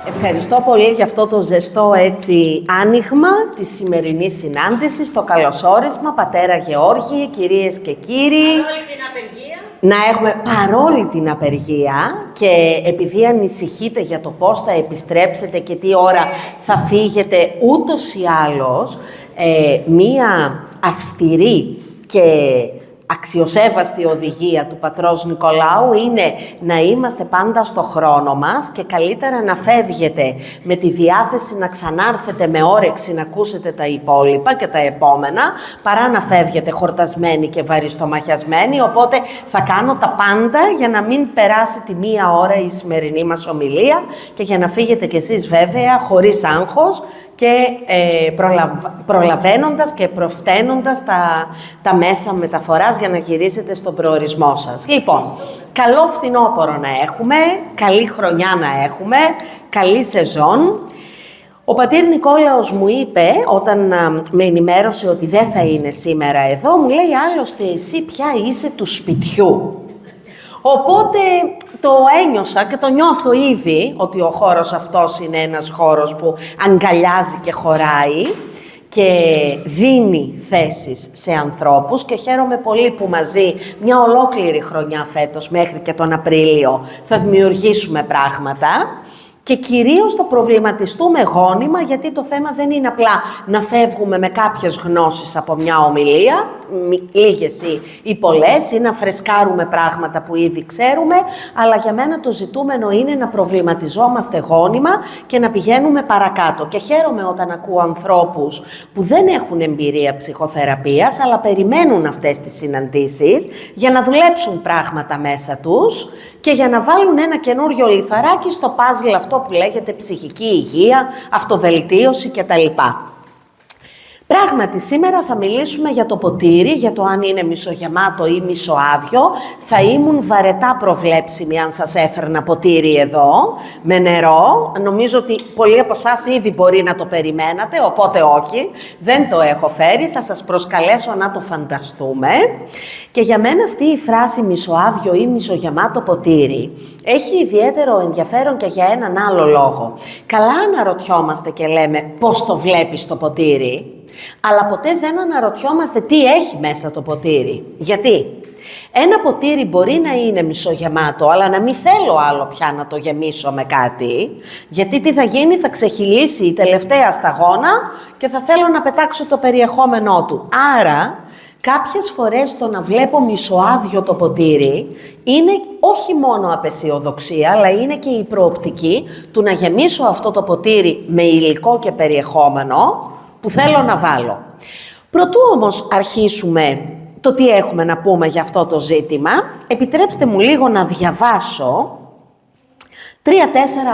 Ευχαριστώ πολύ για αυτό το ζεστό έτσι άνοιγμα της σημερινής συνάντησης, το καλωσόρισμα, πατέρα Γεώργη, κυρίες και κύριοι. Παρόλη την απεργία. Να έχουμε παρόλη την απεργία και επειδή ανησυχείτε για το πώς θα επιστρέψετε και τι ώρα θα φύγετε, ούτως ή άλλως μία αυστηρή και αξιοσέβαστη οδηγία του πατρός Νικολάου είναι να είμαστε πάντα στο χρόνο μας και καλύτερα να φεύγετε με τη διάθεση να ξανάρθετε με όρεξη να ακούσετε τα υπόλοιπα και τα επόμενα, παρά να φεύγετε χορτασμένοι και βαριστομαχιασμένοι, οπότε θα κάνω τα πάντα για να μην περάσει τη μία ώρα η σημερινή μας ομιλία και για να φύγετε κι εσείς βέβαια χωρίς άγχος και προλαβαίνοντας και προφταίνοντας τα μέσα μεταφοράς για να γυρίσετε στον προορισμό σας. Λοιπόν, καλό φθινόπωρο να έχουμε, καλή χρονιά να έχουμε, καλή σεζόν. Ο πατήρ Νικόλαος μου είπε, όταν με ενημέρωσε ότι δεν θα είναι σήμερα εδώ, μου λέει άλλωστε εσύ πια είσαι του σπιτιού. Οπότε το ένιωσα και το νιώθω ήδη ότι ο χώρος αυτός είναι ένας χώρος που αγκαλιάζει και χωράει και δίνει θέσεις σε ανθρώπους και χαίρομαι πολύ που μαζί μια ολόκληρη χρονιά φέτος μέχρι και τον Απρίλιο θα δημιουργήσουμε πράγματα. Και κυρίως το προβληματιστούμε γόνιμα, γιατί το θέμα δεν είναι απλά να φεύγουμε με κάποιες γνώσεις από μια ομιλία, λίγες ή πολλές, ή να φρεσκάρουμε πράγματα που ήδη ξέρουμε, αλλά για μένα το ζητούμενο είναι να προβληματιζόμαστε γόνιμα και να πηγαίνουμε παρακάτω. Και χαίρομαι όταν ακούω ανθρώπους που δεν έχουν εμπειρία ψυχοθεραπείας, αλλά περιμένουν αυτές τις συναντήσεις για να δουλέψουν πράγματα μέσα τους και για να βάλουν ένα καινούριο λιθαράκι στο παζλ αυτό που λέγεται ψυχική υγεία, αυτοβελτίωση κτλ. Πράγματι, σήμερα θα μιλήσουμε για το ποτήρι, για το αν είναι μισογεμάτο ή μισοάδιο. Θα ήμουν βαρετά προβλέψιμη αν σας έφερνα ποτήρι εδώ, με νερό. Νομίζω ότι πολλοί από εσάς ήδη μπορεί να το περιμένατε, οπότε όχι. Δεν το έχω φέρει, θα σας προσκαλέσω να το φανταστούμε. Και για μένα αυτή η φράση μισοάδιο ή μισογεμάτο ποτήρι έχει ιδιαίτερο ενδιαφέρον και για έναν άλλο λόγο. Καλά αναρωτιόμαστε και λέμε πώς το βλέπεις το ποτήρι, αλλά ποτέ δεν αναρωτιόμαστε τι έχει μέσα το ποτήρι. Γιατί? Ένα ποτήρι μπορεί να είναι μισογεμάτο, αλλά να μην θέλω άλλο πια να το γεμίσω με κάτι, γιατί τι θα γίνει, θα ξεχυλήσει η τελευταία σταγόνα και θα θέλω να πετάξω το περιεχόμενό του. Άρα, κάποιες φορές το να βλέπω μισοάδιο το ποτήρι είναι όχι μόνο απεσιοδοξία, αλλά είναι και η προοπτική του να γεμίσω αυτό το ποτήρι με υλικό και περιεχόμενο που θέλω να βάλω. Προτού όμως αρχίσουμε το τι έχουμε να πούμε για αυτό το ζήτημα, επιτρέψτε μου λίγο να διαβάσω 3-4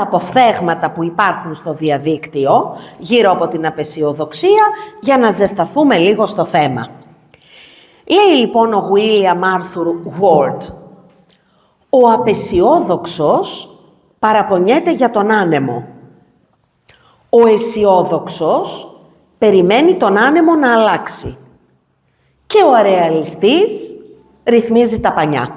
αποφθέγματα που υπάρχουν στο διαδίκτυο γύρω από την απεσιοδοξία για να ζεσταθούμε λίγο στο θέμα. Λέει λοιπόν ο William Arthur Ward, ο απεσιόδοξος παραπονιέται για τον άνεμο. Ο αισιόδοξος περιμένει τον άνεμο να αλλάξει. Και ο αρεαλιστής ρυθμίζει τα πανιά.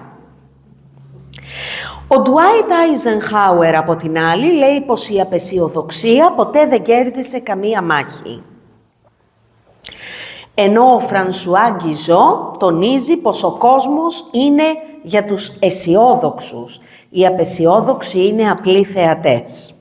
Ο Dwight Eisenhower από την άλλη λέει πως η απεσιοδοξία ποτέ δεν κέρδισε καμία μάχη. Ενώ ο Φρανσουά Γκιζό τονίζει πως ο κόσμος είναι για τους αισιόδοξους. Οι απεσιόδοξοι είναι απλοί θεατές.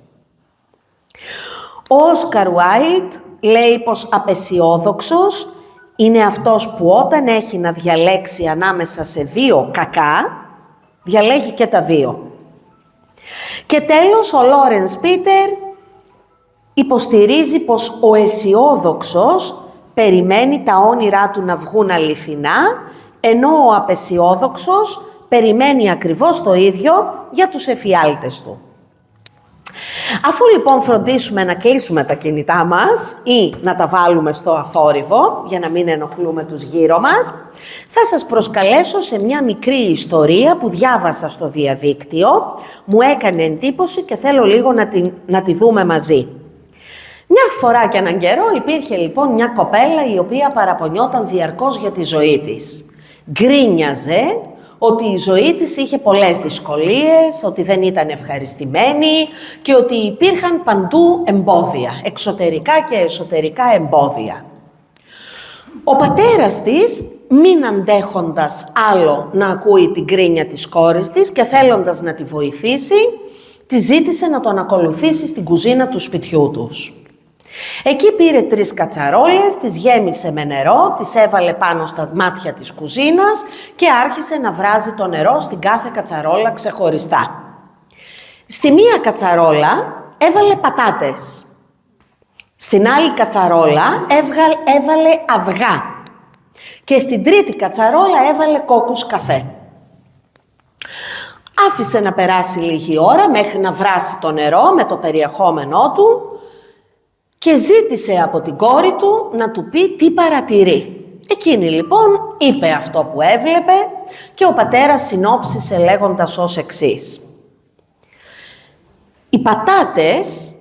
Ο Όσκαρ Βάιλντ λέει πως απεσιόδοξος είναι αυτός που όταν έχει να διαλέξει ανάμεσα σε δύο κακά, διαλέγει και τα δύο. Και τέλος, ο Λόρενς Πίτερ υποστηρίζει πως ο αισιόδοξος περιμένει τα όνειρά του να βγουν αληθινά, ενώ ο απεσιόδοξος περιμένει ακριβώς το ίδιο για τους εφιάλτες του. Αφού λοιπόν φροντίσουμε να κλείσουμε τα κινητά μας ή να τα βάλουμε στο αθόρυβο για να μην ενοχλούμε τους γύρω μας, θα σας προσκαλέσω σε μια μικρή ιστορία που διάβασα στο διαδίκτυο, μου έκανε εντύπωση και θέλω λίγο να τη δούμε μαζί. Μια φορά και έναν καιρό υπήρχε λοιπόν μια κοπέλα η οποία παραπονιόταν διαρκώς για τη ζωή της. Γκρίνιαζε ότι η ζωή της είχε πολλές δυσκολίες, ότι δεν ήταν ευχαριστημένη και ότι υπήρχαν παντού εμπόδια, εξωτερικά και εσωτερικά εμπόδια. Ο πατέρας της, μην αντέχοντας άλλο να ακούει την κρίνια της κόρης της και θέλοντας να τη βοηθήσει, τη ζήτησε να τον ακολουθήσει στην κουζίνα του σπιτιού τους. Εκεί πήρε 3 κατσαρόλες, τις γέμισε με νερό, τις έβαλε πάνω στα μάτια της κουζίνας και άρχισε να βράζει το νερό στην κάθε κατσαρόλα ξεχωριστά. Στη μία κατσαρόλα έβαλε πατάτες. Στην άλλη κατσαρόλα έβαλε αυγά. Και στην τρίτη κατσαρόλα έβαλε κόκκους καφέ. Άφησε να περάσει λίγη ώρα μέχρι να βράσει το νερό με το περιεχόμενό του και ζήτησε από την κόρη του να του πει τι παρατηρεί. Εκείνη λοιπόν είπε αυτό που έβλεπε και ο πατέρας συνόψισε λέγοντας ως εξής. Οι πατάτες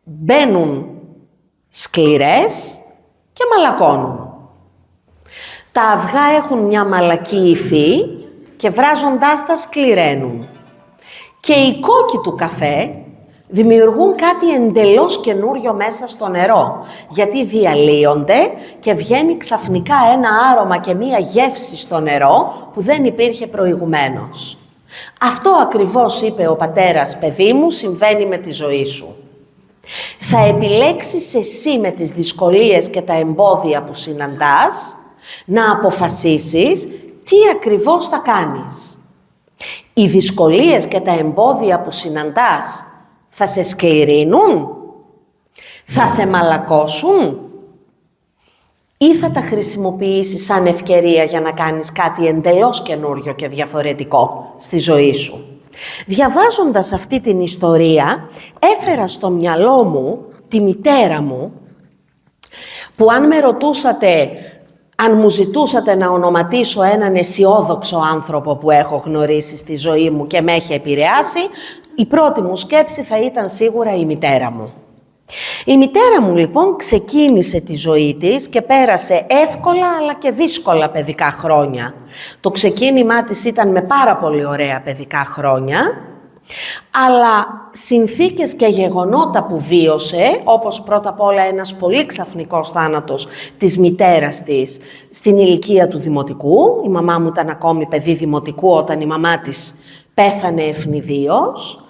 μπαίνουν σκληρές και μαλακώνουν. Τα αυγά έχουν μια μαλακή υφή και βράζοντάς τα σκληραίνουν. Και οι κόκκι του καφέ δημιουργούν κάτι εντελώς καινούριο μέσα στο νερό, γιατί διαλύονται και βγαίνει ξαφνικά ένα άρωμα και μία γεύση στο νερό που δεν υπήρχε προηγουμένως. Αυτό ακριβώς είπε ο πατέρας, παιδί μου, συμβαίνει με τη ζωή σου. Θα επιλέξεις εσύ με τις δυσκολίες και τα εμπόδια που συναντάς να αποφασίσεις τι ακριβώς θα κάνεις. Οι δυσκολίες και τα εμπόδια που συναντάς θα σε σκληρύνουν, θα σε μαλακώσουν ή θα τα χρησιμοποιήσεις σαν ευκαιρία για να κάνεις κάτι εντελώς καινούριο και διαφορετικό στη ζωή σου. Διαβάζοντας αυτή την ιστορία, έφερα στο μυαλό μου τη μητέρα μου, που αν με ρωτούσατε, αν μου ζητούσατε να ονοματίσω έναν αισιόδοξο άνθρωπο που έχω γνωρίσει στη ζωή μου και με έχει επηρεάσει, η πρώτη μου σκέψη θα ήταν σίγουρα η μητέρα μου. Η μητέρα μου λοιπόν ξεκίνησε τη ζωή της και πέρασε εύκολα αλλά και δύσκολα παιδικά χρόνια. Το ξεκίνημά της ήταν με πάρα πολύ ωραία παιδικά χρόνια, αλλά συνθήκες και γεγονότα που βίωσε, όπως πρώτα απ' όλα ένας πολύ ξαφνικός θάνατος της μητέρας της στην ηλικία του δημοτικού. Η μαμά μου ήταν ακόμη παιδί δημοτικού όταν η μαμά της πέθανε ευνηδίως.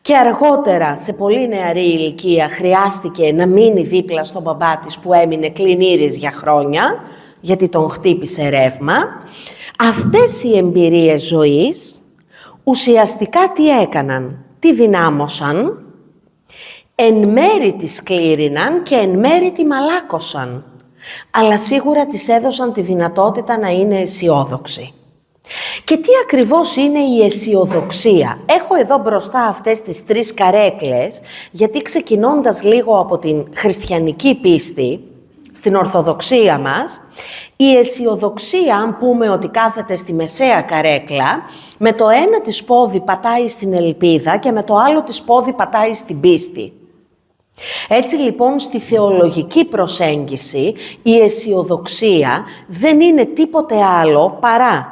Και αργότερα, σε πολύ νεαρή ηλικία, χρειάστηκε να μείνει δίπλα στον μπαμπά της που έμεινε κλινήρης για χρόνια, γιατί τον χτύπησε ρεύμα. Αυτές οι εμπειρίες ζωής ουσιαστικά τι έκαναν, τι δυνάμωσαν, εν μέρη τη σκλήριναν και εν μέρη τη μαλάκωσαν, αλλά σίγουρα της έδωσαν τη δυνατότητα να είναι αισιόδοξη. Και τι ακριβώς είναι η αισιοδοξία? Έχω εδώ μπροστά αυτές τις 3 καρέκλες, γιατί ξεκινώντας λίγο από την χριστιανική πίστη, στην Ορθοδοξία μας, η αισιοδοξία, αν πούμε ότι κάθεται στη μεσαία καρέκλα, με το ένα της πόδι πατάει στην ελπίδα και με το άλλο της πόδι πατάει στην πίστη. Έτσι λοιπόν στη θεολογική προσέγγιση η αισιοδοξία δεν είναι τίποτε άλλο παρά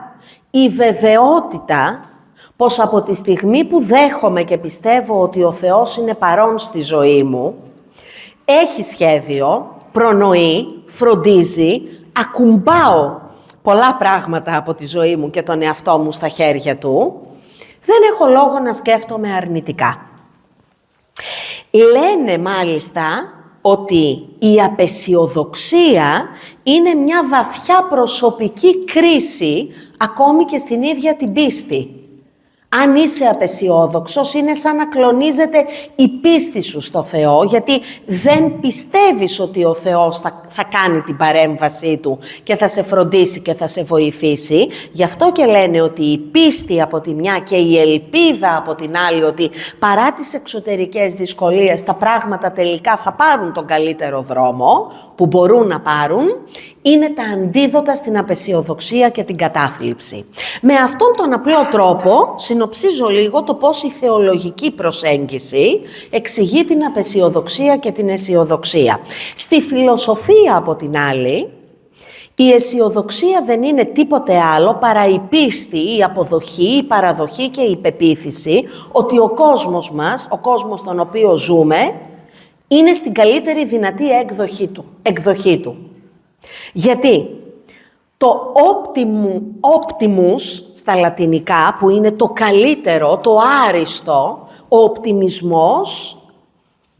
η βεβαιότητα πως από τη στιγμή που δέχομαι και πιστεύω ότι ο Θεός είναι παρόν στη ζωή μου, έχει σχέδιο, προνοεί, φροντίζει, ακουμπάω πολλά πράγματα από τη ζωή μου και τον εαυτό μου στα χέρια του, δεν έχω λόγο να σκέφτομαι αρνητικά. Λένε μάλιστα ότι η απαισιοδοξία είναι μια βαθιά προσωπική κρίση ακόμη και στην ίδια την πίστη. Αν είσαι απαισιόδοξος, είναι σαν να κλονίζεται η πίστη σου στο Θεό, γιατί δεν πιστεύεις ότι ο Θεός θα κάνει την παρέμβασή Του και θα σε φροντίσει και θα σε βοηθήσει. Γι' αυτό και λένε ότι η πίστη από τη μια και η ελπίδα από την άλλη, ότι παρά τις εξωτερικές δυσκολίες τα πράγματα τελικά θα πάρουν τον καλύτερο δρόμο που μπορούν να πάρουν, είναι τα αντίδοτα στην απαισιοδοξία και την κατάθλιψη. Με αυτόν τον απλό τρόπο συνοψίζω λίγο το πώς η θεολογική προσέγγιση εξηγεί την απαισιοδοξία και την αισιοδοξία. Στη φιλοσοφία, από την άλλη, Η αισιοδοξία δεν είναι τίποτε άλλο παρά η πίστη, η αποδοχή, η παραδοχή και η πεποίθηση ότι ο κόσμος μας, ο κόσμος τον οποίο ζούμε, είναι στην καλύτερη δυνατή εκδοχή του. Γιατί το optimus στα λατινικά, που είναι το καλύτερο, το άριστο, ο οπτιμισμός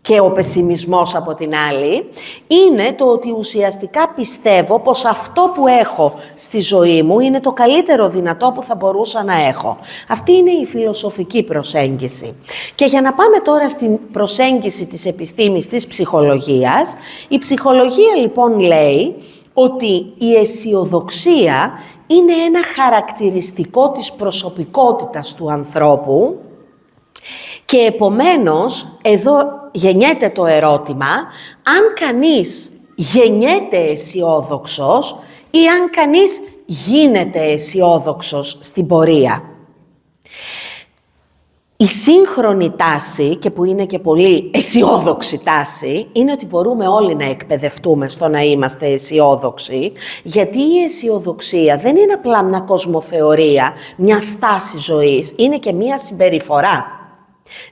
και ο πεσιμισμός από την άλλη, είναι το ότι ουσιαστικά πιστεύω πως αυτό που έχω στη ζωή μου είναι το καλύτερο δυνατό που θα μπορούσα να έχω. Αυτή είναι η φιλοσοφική προσέγγιση. Και για να πάμε τώρα στην προσέγγιση της επιστήμης της ψυχολογίας, η ψυχολογία λοιπόν λέει ότι η αισιοδοξία είναι ένα χαρακτηριστικό της προσωπικότητας του ανθρώπου και επομένως εδώ γεννιέται το ερώτημα αν κανείς γεννιέται αισιόδοξος ή αν κανείς γίνεται αισιόδοξος στην πορεία. Η σύγχρονη τάση, και που είναι και πολύ αισιόδοξη τάση, είναι ότι μπορούμε όλοι να εκπαιδευτούμε στο να είμαστε αισιόδοξοι, γιατί η αισιοδοξία δεν είναι απλά μια κοσμοθεωρία, μια στάση ζωής, είναι και μια συμπεριφορά.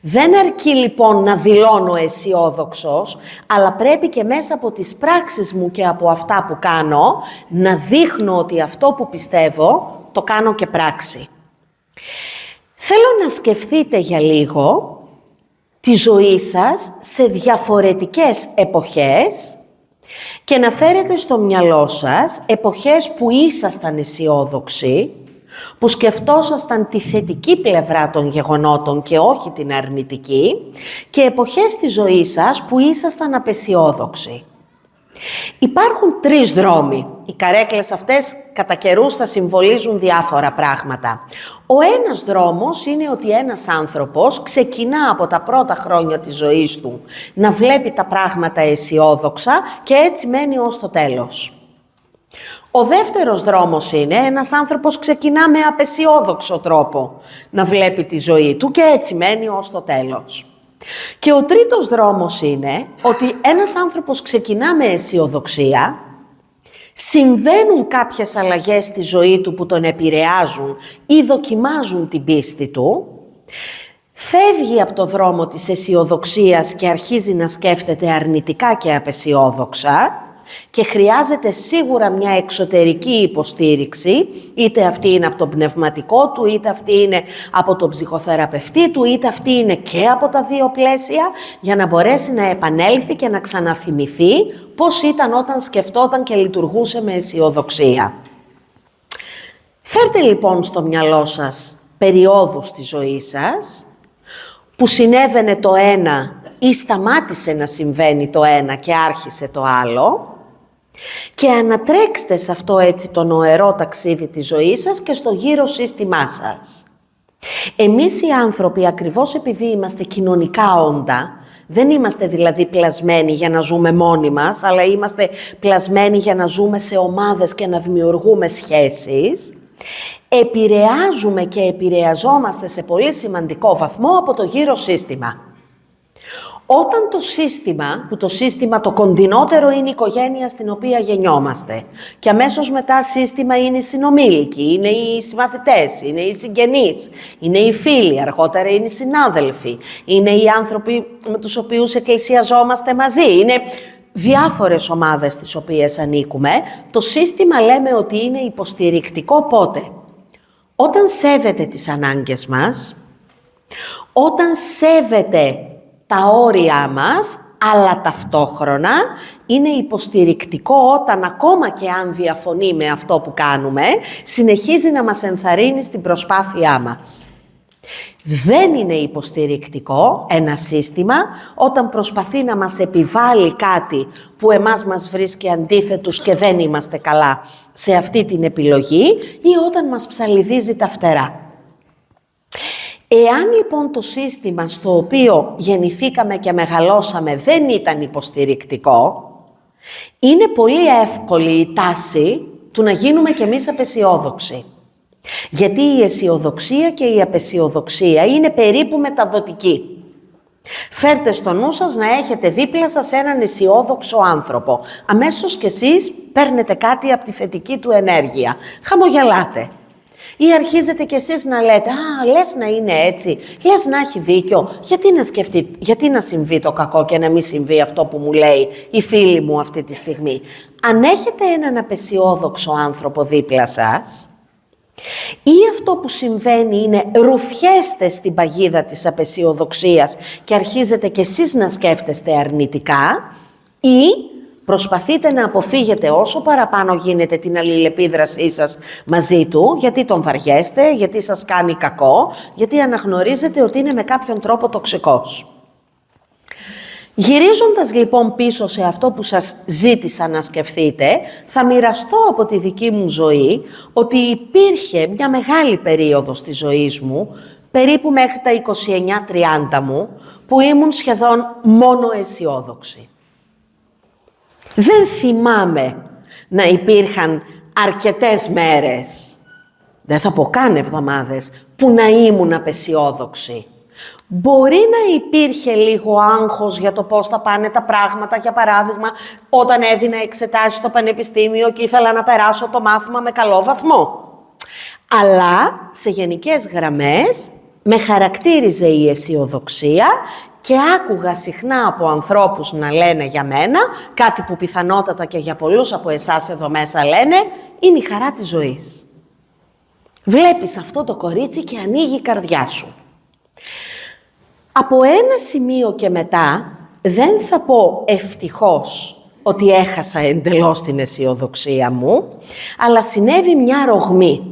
Δεν αρκεί λοιπόν να δηλώνω αισιόδοξος, αλλά πρέπει και μέσα από τις πράξεις μου και από αυτά που κάνω, να δείχνω ότι αυτό που πιστεύω το κάνω και πράξη. Θέλω να σκεφτείτε για λίγο τη ζωή σας σε διαφορετικές εποχές και να φέρετε στο μυαλό σας εποχές που ήσασταν αισιόδοξοι, που σκεφτόσασταν τη θετική πλευρά των γεγονότων και όχι την αρνητική, και εποχές της ζωής σας που ήσασταν απαισιόδοξοι. Υπάρχουν τρεις δρόμοι. Οι καρέκλες αυτές κατά καιρούς θα συμβολίζουν διάφορα πράγματα. Ο ένας δρόμος είναι ότι ένας άνθρωπος ξεκινά από τα πρώτα χρόνια της ζωής του να βλέπει τα πράγματα αισιόδοξα και έτσι μένει ως το τέλος. Ο δεύτερος δρόμος είναι ένας άνθρωπος ξεκινά με απαισιόδοξο τρόπο να βλέπει τη ζωή του και έτσι μένει ως το τέλος. Και ο τρίτος δρόμος είναι ότι ένας άνθρωπος ξεκινά με αισιοδοξία, συμβαίνουν κάποιες αλλαγές στη ζωή του που τον επηρεάζουν ή δοκιμάζουν την πίστη του, φεύγει από το δρόμο της αισιοδοξίας και αρχίζει να σκέφτεται αρνητικά και απαισιόδοξα και χρειάζεται σίγουρα μια εξωτερική υποστήριξη, είτε αυτή είναι από τον πνευματικό του, είτε αυτή είναι από τον ψυχοθεραπευτή του, είτε αυτή είναι και από τα δύο πλαίσια, για να μπορέσει να επανέλθει και να ξαναθυμηθεί πώς ήταν όταν σκεφτόταν και λειτουργούσε με αισιοδοξία. Φέρτε λοιπόν στο μυαλό σας περιόδους της ζωής σας, που συνέβαινε το ένα ή σταμάτησε να συμβαίνει το ένα και άρχισε το άλλο, και ανατρέξτε σε αυτό έτσι το νοερό ταξίδι της ζωής σας και στο γύρο σύστημά σας. Εμείς οι άνθρωποι, ακριβώς επειδή είμαστε κοινωνικά όντα, δεν είμαστε δηλαδή πλασμένοι για να ζούμε μόνοι μας, αλλά είμαστε πλασμένοι για να ζούμε σε ομάδες και να δημιουργούμε σχέσεις, επηρεάζουμε και επηρεαζόμαστε σε πολύ σημαντικό βαθμό από το γύρο σύστημα. Όταν το σύστημα, που το σύστημα το κοντινότερο είναι η οικογένεια στην οποία γεννιόμαστε, και αμέσως μετά σύστημα είναι οι συνομήλικοι, είναι οι συμμαθητές, είναι οι συγγενείς, είναι οι φίλοι, αργότερα είναι οι συνάδελφοι, είναι οι άνθρωποι με τους οποίους εκκλησιαζόμαστε μαζί, είναι διάφορες ομάδες τις οποίες ανήκουμε. Το σύστημα λέμε ότι είναι υποστηρικτικό πότε? Όταν σέβεται τις ανάγκες μας, όταν σέβεται τα όρια μας, αλλά ταυτόχρονα είναι υποστηρικτικό όταν ακόμα και αν διαφωνεί με αυτό που κάνουμε, συνεχίζει να μας ενθαρρύνει στην προσπάθειά μας. Δεν είναι υποστηρικτικό ένα σύστημα όταν προσπαθεί να μας επιβάλλει κάτι που εμάς μας βρίσκει αντίθετους και δεν είμαστε καλά σε αυτή την επιλογή, ή όταν μας ψαλιδίζει τα φτερά. Εάν λοιπόν το σύστημα στο οποίο γεννηθήκαμε και μεγαλώσαμε δεν ήταν υποστηρικτικό, είναι πολύ εύκολη η τάση του να γίνουμε κι εμείς απαισιόδοξοι. Γιατί η αισιοδοξία και η απαισιοδοξία είναι περίπου μεταδοτική. Φέρτε στο νου σας να έχετε δίπλα σας έναν αισιόδοξο άνθρωπο. Αμέσως κι εσείς παίρνετε κάτι από τη θετική του ενέργεια. Χαμογελάτε. Ή αρχίζετε κι εσείς να λέτε «Α, λες να είναι έτσι, λες να έχει δίκιο, γιατί να συμβεί το κακό και να μην συμβεί αυτό που μου λέει η φίλη μου αυτή τη στιγμή». Αν έχετε έναν απεσιόδοξο άνθρωπο δίπλα σας, ή αυτό που συμβαίνει είναι ρουφιέστε στην παγίδα της απεσιοδοξίας και αρχίζετε κι εσείς να σκέφτεστε αρνητικά, ή προσπαθείτε να αποφύγετε όσο παραπάνω γίνεται την αλληλεπίδρασή σας μαζί του, γιατί τον βαριέστε, γιατί σας κάνει κακό, γιατί αναγνωρίζετε ότι είναι με κάποιον τρόπο τοξικός. Γυρίζοντας λοιπόν πίσω σε αυτό που σας ζήτησα να σκεφτείτε, θα μοιραστώ από τη δική μου ζωή ότι υπήρχε μια μεγάλη περίοδος της ζωής μου, περίπου μέχρι τα 29-30 μου, που ήμουν σχεδόν μόνο αισιόδοξη. Δεν θυμάμαι να υπήρχαν αρκετές μέρες, δεν θα πω καν εβδομάδες, που να ήμουν απεσιόδοξη. Μπορεί να υπήρχε λίγο άγχος για το πώς θα πάνε τα πράγματα, για παράδειγμα, όταν έδινα εξετάσεις στο πανεπιστήμιο και ήθελα να περάσω το μάθημα με καλό βαθμό. Αλλά, σε γενικές γραμμές, με χαρακτήριζε η αισιοδοξία και άκουγα συχνά από ανθρώπους να λένε για μένα, κάτι που πιθανότατα και για πολλούς από εσάς εδώ μέσα λένε, είναι η χαρά της ζωής. Βλέπεις αυτό το κορίτσι και ανοίγει η καρδιά σου. Από ένα σημείο και μετά, δεν θα πω ευτυχώς ότι έχασα εντελώς την αισιοδοξία μου, αλλά συνέβη μια ρογμή.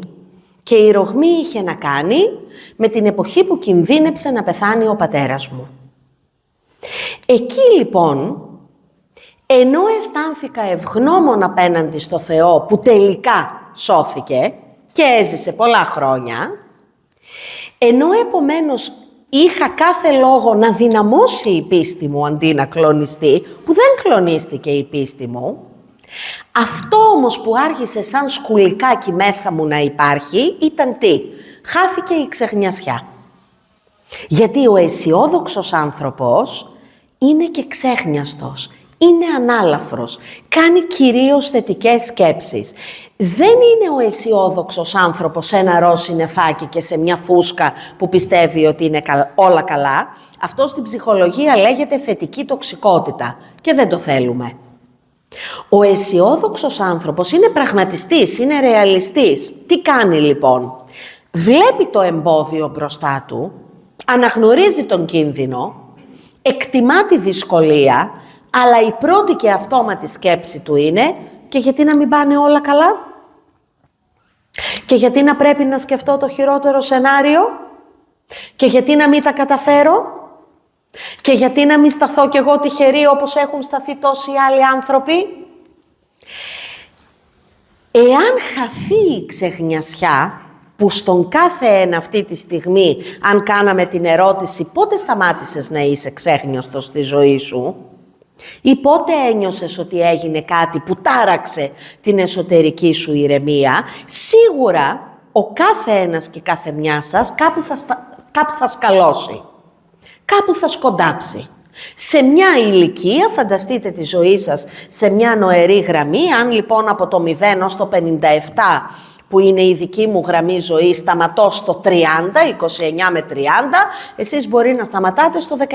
Και η ρογμή είχε να κάνει με την εποχή που κινδύνεψε να πεθάνει ο πατέρας μου. Εκεί λοιπόν, ενώ αισθάνθηκα ευγνώμων απέναντι στο Θεό που τελικά σώθηκε και έζησε πολλά χρόνια, ενώ επομένως είχα κάθε λόγο να δυναμώσει η πίστη μου αντί να κλονιστεί, που δεν κλονίστηκε η πίστη μου, αυτό όμως που άρχισε σαν σκουλικάκι μέσα μου να υπάρχει ήταν τι? Χάθηκε η ξεχνιασιά. Γιατί ο αισιόδοξος άνθρωπος είναι και ξέχνιαστος, είναι ανάλαφρος, κάνει κυρίως θετικές σκέψεις. Δεν είναι ο αισιόδοξος άνθρωπος σε ένα ροζ συννεφάκι και σε μια φούσκα που πιστεύει ότι είναι όλα καλά. Αυτό στην ψυχολογία λέγεται θετική τοξικότητα και δεν το θέλουμε. Ο αισιόδοξος άνθρωπος είναι πραγματιστής, είναι ρεαλιστής. Τι κάνει λοιπόν? Βλέπει το εμπόδιο μπροστά του, αναγνωρίζει τον κίνδυνο, εκτιμά τη δυσκολία, αλλά η πρώτη και αυτόματη σκέψη του είναι και γιατί να μην πάνε όλα καλά? Και γιατί να πρέπει να σκεφτώ το χειρότερο σενάριο? Και γιατί να μην τα καταφέρω? Και γιατί να μην σταθώ κι εγώ τυχερή όπως έχουν σταθεί τόσοι άλλοι άνθρωποι? Εάν χαθεί η ξεχνιασιά, που στον κάθε ένα αυτή τη στιγμή, αν κάναμε την ερώτηση πότε σταμάτησες να είσαι ξέχνιαστος στη ζωή σου, ή πότε ένιωσες ότι έγινε κάτι που τάραξε την εσωτερική σου ηρεμία, σίγουρα ο κάθε ένας και κάθε μια σας κάπου θα σκαλώσει, κάπου θα σκοντάψει. Σε μια ηλικία, φανταστείτε τη ζωή σας σε μια νοερή γραμμή, αν λοιπόν από το 0 ως το 57, που είναι η δική μου γραμμή ζωή, σταματώ στο 30, 29 με 30, εσείς μπορεί να σταματάτε στο 17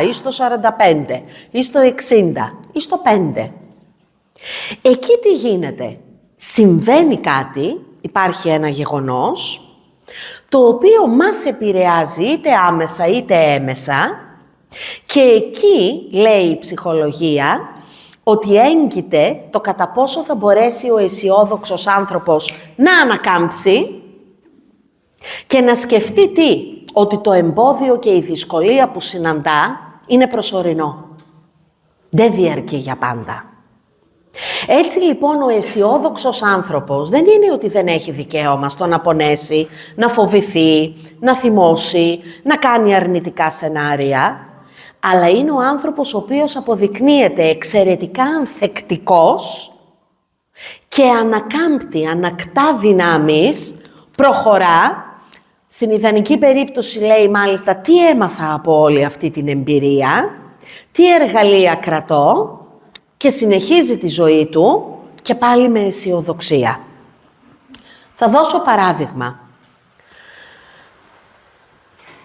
ή στο 45 ή στο 60 ή στο 5. Εκεί τι γίνεται? Συμβαίνει κάτι, υπάρχει ένα γεγονός, το οποίο μας επηρεάζει είτε άμεσα είτε έμεσα και εκεί, λέει η ψυχολογία, ότι έγκυται το κατά πόσο θα μπορέσει ο αισιόδοξος άνθρωπος να ανακάμψει και να σκεφτεί τι? Ότι το εμπόδιο και η δυσκολία που συναντά είναι προσωρινό. Δεν διαρκεί για πάντα. Έτσι λοιπόν ο αισιόδοξος άνθρωπος δεν είναι ότι δεν έχει δικαίωμα στο να πονέσει, να φοβηθεί, να θυμώσει, να κάνει αρνητικά σενάρια, αλλά είναι ο άνθρωπος ο οποίος αποδεικνύεται εξαιρετικά ανθεκτικός και ανακάμπτει, ανακτά δυνάμεις, προχωρά Στην ιδανική περίπτωση λέει μάλιστα τι έμαθα από όλη αυτή την εμπειρία, τι εργαλεία κρατώ και συνεχίζει τη ζωή του και πάλι με αισιοδοξία. Θα δώσω παράδειγμα.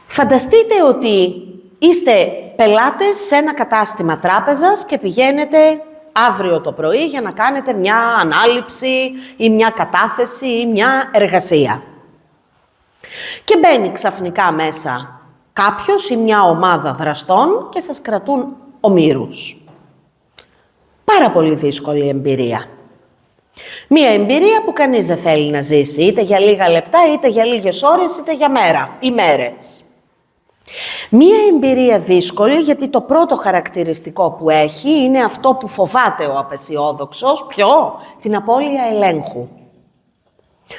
Φανταστείτε ότι είστε πελάτες σε ένα κατάστημα τράπεζας και πηγαίνετε αύριο το πρωί για να κάνετε μια ανάληψη ή μια κατάθεση ή μια εργασία. Και μπαίνει ξαφνικά μέσα κάποιος ή μια ομάδα δραστών και σας κρατούν ομήρους. Πάρα πολύ δύσκολη εμπειρία. Μία εμπειρία που κανείς δεν θέλει να ζήσει, είτε για λίγα λεπτά, είτε για λίγες ώρες, είτε για μέρα ή μέρες. Μία εμπειρία δύσκολη γιατί το πρώτο χαρακτηριστικό που έχει είναι αυτό που φοβάται ο απεσιόδοξος. Ποιο? Την απώλεια ελέγχου.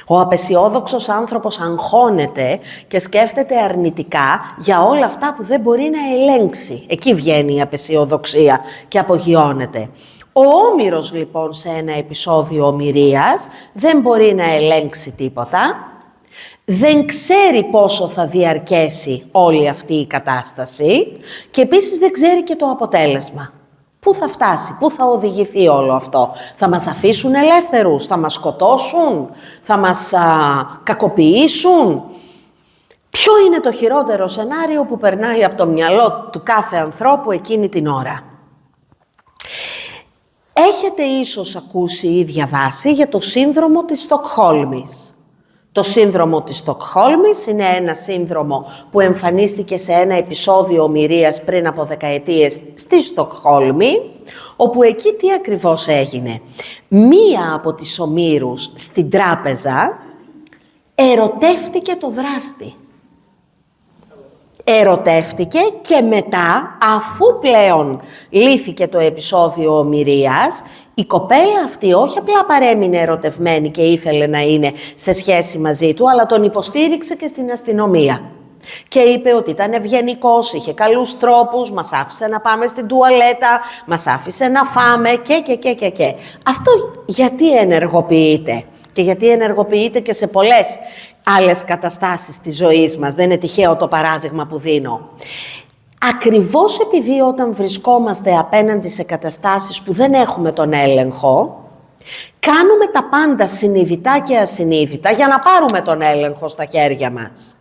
Ο απεσιόδοξος άνθρωπος αγχώνεται και σκέφτεται αρνητικά για όλα αυτά που δεν μπορεί να ελέγξει. Εκεί βγαίνει η απεσιοδοξία και απογειώνεται. Ο όμηρος λοιπόν σε ένα επεισόδιο ομηρίας δεν μπορεί να ελέγξει τίποτα, δεν ξέρει πόσο θα διαρκέσει όλη αυτή η κατάσταση και επίσης δεν ξέρει και το αποτέλεσμα. Πού θα φτάσει, πού θα οδηγηθεί όλο αυτό. Θα μας αφήσουν ελεύθερους, θα μας σκοτώσουν, θα μας κακοποιήσουν. Ποιο είναι το χειρότερο σενάριο που περνάει από το μυαλό του κάθε ανθρώπου εκείνη την ώρα. Έχετε ίσως ακούσει ή διαβάσει για το σύνδρομο της Στοκχόλμης. Το σύνδρομο της Στοκχόλμης είναι ένα σύνδρομο που εμφανίστηκε σε ένα επεισόδιο ομηρίας πριν από δεκαετίες στη Στοκχόλμη, όπου εκεί τι ακριβώς έγινε. Μία από τις ομήρους στην τράπεζα ερωτεύτηκε το δράστη. Ερωτεύτηκε και μετά, αφού πλέον λύθηκε το επεισόδιο ομηρίας, η κοπέλα αυτή όχι απλά παρέμεινε ερωτευμένη και ήθελε να είναι σε σχέση μαζί του, αλλά τον υποστήριξε και στην αστυνομία. Και είπε ότι ήταν ευγενικός, είχε καλούς τρόπους, μας άφησε να πάμε στην τουαλέτα, μας άφησε να φάμε και. Αυτό γιατί ενεργοποιείται και γιατί ενεργοποιείται και σε πολλές άλλες καταστάσεις της ζωής μας. Δεν είναι τυχαίο το παράδειγμα που δίνω. Ακριβώς επειδή όταν βρισκόμαστε απέναντι σε καταστάσεις που δεν έχουμε τον έλεγχο, κάνουμε τα πάντα συνειδητά και ασυνείδητα για να πάρουμε τον έλεγχο στα χέρια μας.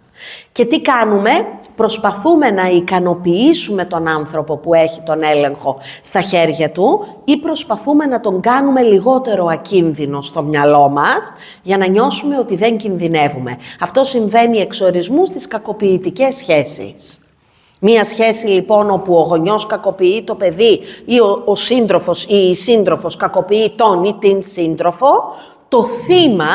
Και τι κάνουμε? Προσπαθούμε να ικανοποιήσουμε τον άνθρωπο που έχει τον έλεγχο στα χέρια του ή προσπαθούμε να τον κάνουμε λιγότερο ακίνδυνο στο μυαλό μας για να νιώσουμε ότι δεν κινδυνεύουμε. Αυτό συμβαίνει εξ ορισμού στις κακοποιητικές σχέσεις. Μία σχέση λοιπόν όπου ο γονιός κακοποιεί το παιδί ή ο σύντροφος ή η σύντροφος κακοποιεί τον ή την σύντροφο, το θύμα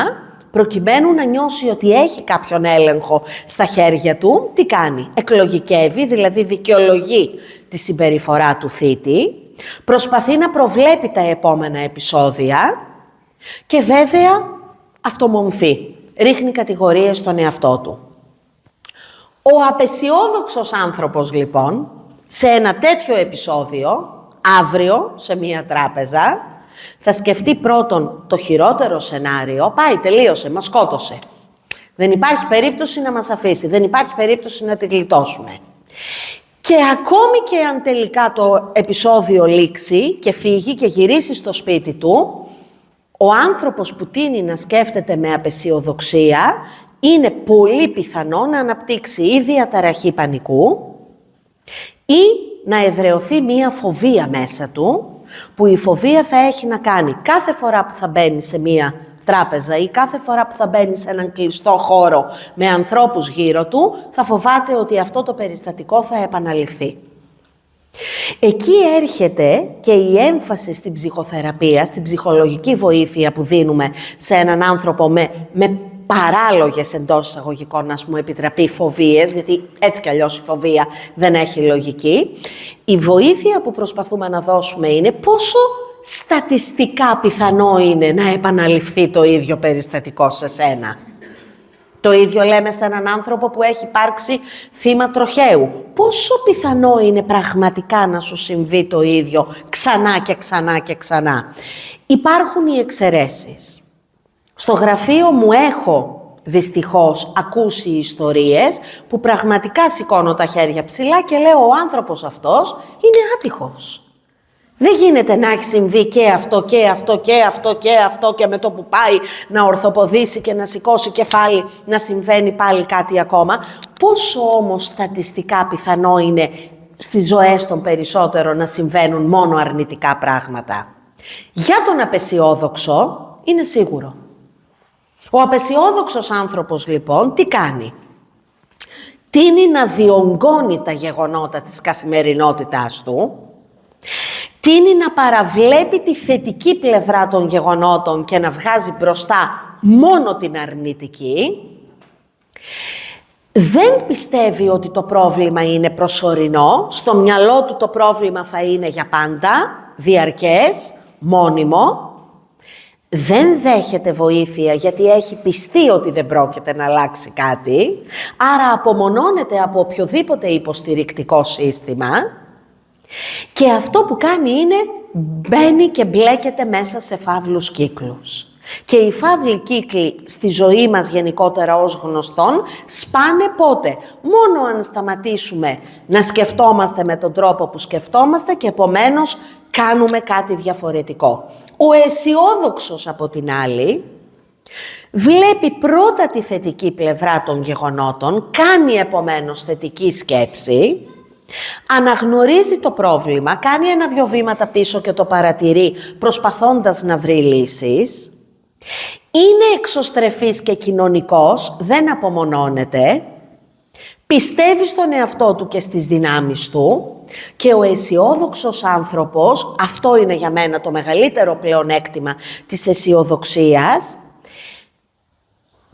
προκειμένου να νιώσει ότι έχει κάποιον έλεγχο στα χέρια του, τι κάνει? Εκλογικεύει, δηλαδή δικαιολογεί τη συμπεριφορά του θήτη, προσπαθεί να προβλέπει τα επόμενα επεισόδια και βέβαια αυτομομφεί, ρίχνει κατηγορίες στον εαυτό του. Ο απεσιόδοξος άνθρωπος λοιπόν, σε ένα τέτοιο επεισόδιο, αύριο σε μία τράπεζα, θα σκεφτεί πρώτον το χειρότερο σενάριο, πάει, τελείωσε, μας σκότωσε. Δεν υπάρχει περίπτωση να μας αφήσει, δεν υπάρχει περίπτωση να τη γλιτώσουμε. Και ακόμη και αν τελικά το επεισόδιο λήξει και φύγει και γυρίσει στο σπίτι του, ο άνθρωπος που τείνει να σκέφτεται με απεσιοδοξία είναι πολύ πιθανό να αναπτύξει ή διαταραχή πανικού ή να εδραιωθεί μία φοβία μέσα του, που η φοβία θα έχει να κάνει κάθε φορά που θα μπαίνει σε μία τράπεζα ή κάθε φορά που θα μπαίνει σε έναν κλειστό χώρο με ανθρώπους γύρω του, θα φοβάται ότι αυτό το περιστατικό θα επαναληφθεί. Εκεί έρχεται και η έμφαση στην ψυχοθεραπεία, στην ψυχολογική βοήθεια που δίνουμε σε έναν άνθρωπο με παράλογες εντός εισαγωγικών, ας μου επιτραπεί, φοβίες, γιατί έτσι κι αλλιώς η φοβία δεν έχει λογική. Η βοήθεια που προσπαθούμε να δώσουμε είναι πόσο στατιστικά πιθανό είναι να επαναληφθεί το ίδιο περιστατικό σε σένα. Το ίδιο λέμε σε έναν άνθρωπο που έχει υπάρξει θύμα τροχαίου. Πόσο πιθανό είναι πραγματικά να σου συμβεί το ίδιο ξανά και ξανά και ξανά? Υπάρχουν οι εξαιρέσεις. Στο γραφείο μου έχω δυστυχώς ακούσει ιστορίες που πραγματικά σηκώνω τα χέρια ψηλά και λέω ο άνθρωπος αυτός είναι άτυχος. Δεν γίνεται να έχει συμβεί και αυτό και αυτό και αυτό και αυτό και με το που πάει να ορθοποδήσει και να σηκώσει κεφάλι να συμβαίνει πάλι κάτι ακόμα. Πόσο όμως στατιστικά πιθανό είναι στις ζωές των περισσότερων να συμβαίνουν μόνο αρνητικά πράγματα. Για τον απεσιόδοξο είναι σίγουρο. Ο απεσιόδοξος άνθρωπος λοιπόν τι κάνει? Τείνει να διονγκώνει τα γεγονότα της καθημερινότητάς του, τείνει να παραβλέπει τη θετική πλευρά των γεγονότων και να βγάζει μπροστά μόνο την αρνητική, δεν πιστεύει ότι το πρόβλημα είναι προσωρινό, στο μυαλό του το πρόβλημα θα είναι για πάντα, διαρκές, μόνιμο, δεν δέχεται βοήθεια γιατί έχει πιστεί ότι δεν πρόκειται να αλλάξει κάτι, άρα απομονώνεται από οποιοδήποτε υποστηρικτικό σύστημα και αυτό που κάνει είναι μπαίνει και μπλέκεται μέσα σε φαύλους κύκλους. Και οι φαύλοι κύκλοι στη ζωή μας γενικότερα ως γνωστόν σπάνε πότε? Μόνο αν σταματήσουμε να σκεφτόμαστε με τον τρόπο που σκεφτόμαστε και επομένως κάνουμε κάτι διαφορετικό. Ο αισιόδοξος από την άλλη βλέπει πρώτα τη θετική πλευρά των γεγονότων, κάνει επομένως θετική σκέψη, αναγνωρίζει το πρόβλημα, κάνει 1-2 βήματα πίσω και το παρατηρεί προσπαθώντας να βρει λύσεις, είναι εξωστρεφής και κοινωνικός, δεν απομονώνεται, πιστεύει στον εαυτό του και στις δυνάμεις του και ο αισιόδοξος άνθρωπος, αυτό είναι για μένα το μεγαλύτερο πλεονέκτημα της αισιοδοξίας,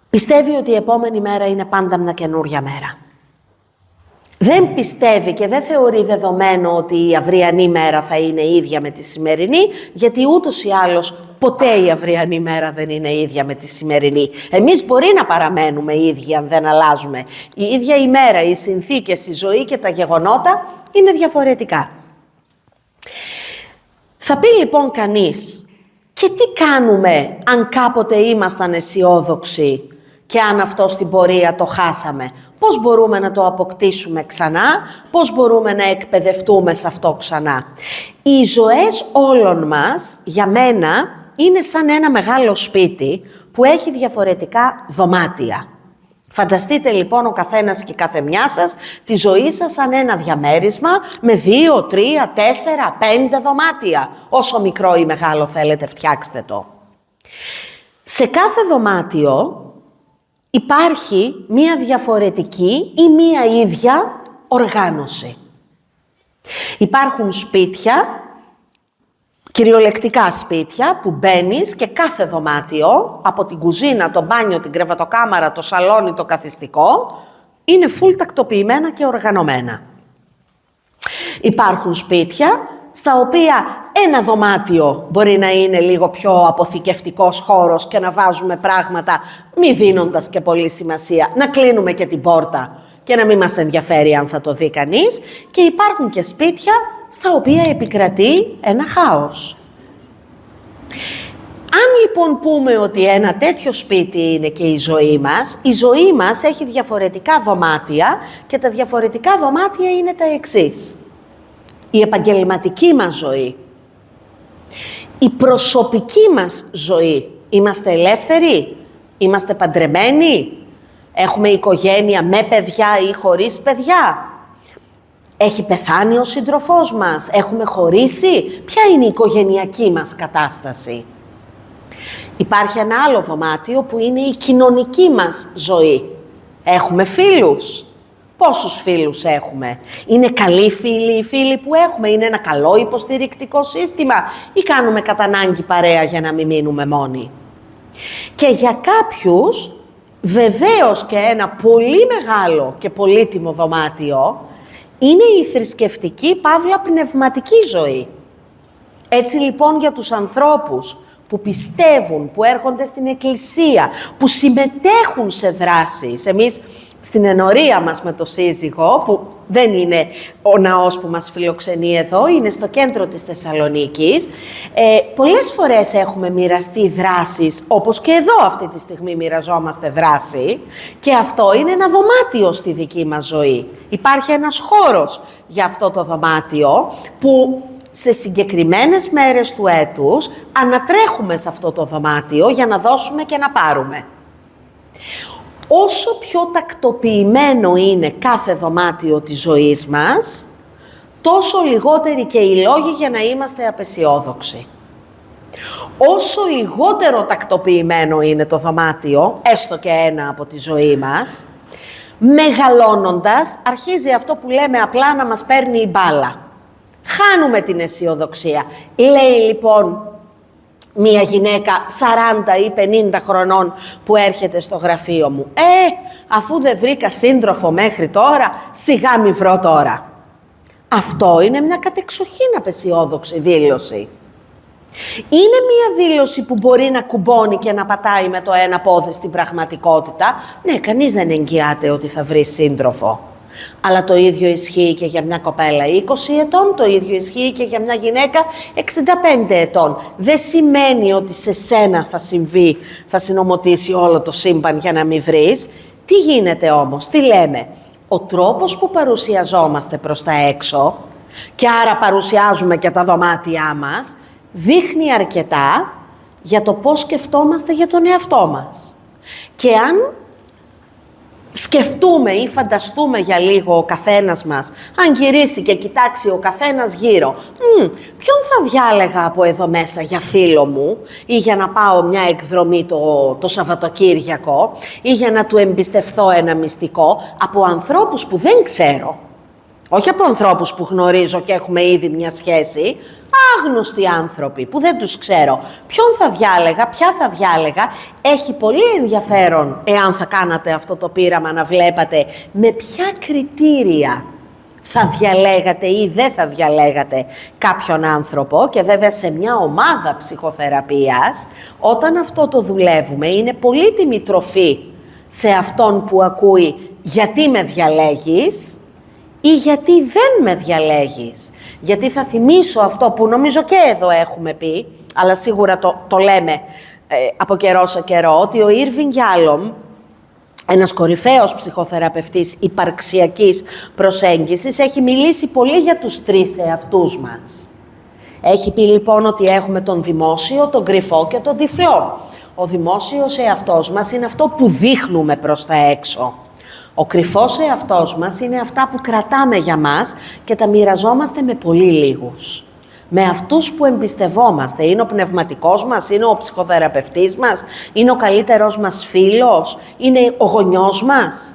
πιστεύει ότι η επόμενη μέρα είναι πάντα μια καινούρια μέρα. Δεν πιστεύει και δεν θεωρεί δεδομένο ότι η αυριανή μέρα θα είναι ίδια με τη σημερινή, γιατί ούτως ή άλλως ποτέ η αυριανή μέρα δεν είναι ίδια με τη σημερινή. Εμείς μπορεί να παραμένουμε ίδιοι αν δεν αλλάζουμε. Η ίδια ημέρα, οι συνθήκες, η ζωή και τα γεγονότα είναι διαφορετικά. Θα πει λοιπόν κανείς, και τι κάνουμε αν κάποτε ήμασταν αισιόδοξοι και αν αυτό στην πορεία το χάσαμε? Πώς μπορούμε να το αποκτήσουμε ξανά, πώς μπορούμε να εκπαιδευτούμε σε αυτό ξανά? Οι ζωές όλων μας, για μένα, είναι σαν ένα μεγάλο σπίτι που έχει διαφορετικά δωμάτια. Φανταστείτε λοιπόν ο καθένας και η καθεμιά σας τη ζωή σας σαν ένα διαμέρισμα με 2, 3, 4, 5 δωμάτια. Όσο μικρό ή μεγάλο θέλετε φτιάξτε το. Σε κάθε δωμάτιο υπάρχει μία διαφορετική ή μία ίδια οργάνωση. Υπάρχουν σπίτια, κυριολεκτικά σπίτια, που μπαίνεις και κάθε δωμάτιο, από την κουζίνα, το μπάνιο, την κρεβατοκάμαρα, το σαλόνι, το καθιστικό, είναι full τακτοποιημένα και οργανωμένα. Υπάρχουν σπίτια στα οποία ένα δωμάτιο μπορεί να είναι λίγο πιο αποθηκευτικός χώρος και να βάζουμε πράγματα μη δίνοντας και πολύ σημασία, να κλείνουμε και την πόρτα και να μην μας ενδιαφέρει αν θα το δει κανείς, και υπάρχουν και σπίτια στα οποία επικρατεί ένα χάος. Αν λοιπόν πούμε ότι ένα τέτοιο σπίτι είναι και η ζωή μας έχει διαφορετικά δωμάτια και τα διαφορετικά δωμάτια είναι τα εξής. Η επαγγελματική μας ζωή, η προσωπική μας ζωή. Είμαστε ελεύθεροι, είμαστε παντρεμένοι, έχουμε οικογένεια με παιδιά ή χωρίς παιδιά. Έχει πεθάνει ο σύντροφός μας, έχουμε χωρίσει, ποια είναι η οικογενειακή μας κατάσταση? Υπάρχει ένα άλλο δωμάτιο που είναι η κοινωνική μας ζωή. Έχουμε φίλους. Πόσους φίλους έχουμε? Είναι καλοί φίλοι οι φίλοι που έχουμε? Είναι ένα καλό υποστηρικτικό σύστημα? Ή κάνουμε κατά ανάγκη παρέα για να μην μείνουμε μόνοι? Και για κάποιους, βεβαίως και ένα πολύ μεγάλο και πολύτιμο δωμάτιο, είναι η θρησκευτική παύλα πνευματική ζωή. Έτσι λοιπόν για τους ανθρώπους που πιστεύουν, που έρχονται στην εκκλησία, που συμμετέχουν σε δράσεις. Εμείς στην ενορία μας με το σύζυγο, που δεν είναι ο ναός που μας φιλοξενεί εδώ, είναι στο κέντρο της Θεσσαλονίκης. Πολλές φορές έχουμε μοιραστεί δράσεις, όπως και εδώ αυτή τη στιγμή μοιραζόμαστε δράση, και αυτό είναι ένα δωμάτιο στη δική μας ζωή. Υπάρχει ένας χώρος για αυτό το δωμάτιο που σε συγκεκριμένες μέρες του έτους ανατρέχουμε σε αυτό το δωμάτιο για να δώσουμε και να πάρουμε. Όσο πιο τακτοποιημένο είναι κάθε δωμάτιο της ζωής μας, τόσο λιγότεροι και οι λόγοι για να είμαστε απεσιόδοξοι. Όσο λιγότερο τακτοποιημένο είναι το δωμάτιο, έστω και ένα από τη ζωή μας, μεγαλώνοντας αρχίζει αυτό που λέμε απλά να μας παίρνει η μπάλα. Χάνουμε την αισιοδοξία. Λέει λοιπόν μία γυναίκα 40 ή 50 χρονών που έρχεται στο γραφείο μου. Αφού δεν βρήκα σύντροφο μέχρι τώρα, σιγά μη βρω τώρα. Αυτό είναι μια κατεξοχήν απεσιόδοξη δήλωση. Είναι μία δήλωση που μπορεί να κουμπώνει και να πατάει με το ένα πόδι στην πραγματικότητα. Ναι, κανείς δεν εγγυάται ότι θα βρει σύντροφο. Αλλά το ίδιο ισχύει και για μια κοπέλα 20 ετών, το ίδιο ισχύει και για μια γυναίκα 65 ετών. Δεν σημαίνει ότι σε σένα θα συμβεί, θα συνομωτήσει όλο το σύμπαν για να μην βρεις. Τι γίνεται όμως, τι λέμε? Ο τρόπος που παρουσιαζόμαστε προς τα έξω, και άρα παρουσιάζουμε και τα δωμάτια μας, δείχνει αρκετά για το πώς σκεφτόμαστε για τον εαυτό μας. Και αν σκεφτούμε ή φανταστούμε για λίγο ο καθένας μας, αν γυρίσει και κοιτάξει ο καθένας γύρω, ποιον θα διάλεγα από εδώ μέσα για φίλο μου, ή για να πάω μια εκδρομή το Σαββατοκύριακο, ή για να του εμπιστευθώ ένα μυστικό, από ανθρώπους που δεν ξέρω. Όχι από ανθρώπους που γνωρίζω και έχουμε ήδη μια σχέση, άγνωστοι άνθρωποι που δεν τους ξέρω. Ποιον θα διάλεγα, ποια θα διάλεγα? Έχει πολύ ενδιαφέρον, εάν θα κάνατε αυτό το πείραμα, να βλέπατε με ποια κριτήρια θα διαλέγατε ή δεν θα διαλέγατε κάποιον άνθρωπο. Και βέβαια σε μια ομάδα ψυχοθεραπείας, όταν αυτό το δουλεύουμε, είναι πολύτιμη τροφή σε αυτόν που ακούει γιατί με διαλέγεις ή γιατί δεν με διαλέγεις. Γιατί θα θυμίσω αυτό που νομίζω και εδώ έχουμε πει, αλλά σίγουρα το λέμε από καιρό σε καιρό, ότι ο Ήρβινγκ Γιάλομ, ένας κορυφαίος ψυχοθεραπευτής υπαρξιακής προσέγγισης, έχει μιλήσει πολύ για τους τρεις εαυτούς μας. Έχει πει λοιπόν ότι έχουμε τον δημόσιο, τον κρυφό και τον τυφλό. Ο δημόσιος εαυτός μας είναι αυτό που δείχνουμε προς τα έξω. Ο κρυφός εαυτός μας είναι αυτά που κρατάμε για μας και τα μοιραζόμαστε με πολύ λίγους. Με αυτούς που εμπιστευόμαστε. Είναι ο πνευματικός μας, είναι ο ψυχοθεραπευτής μας, είναι ο καλύτερος μας φίλος, είναι ο γονιός μας.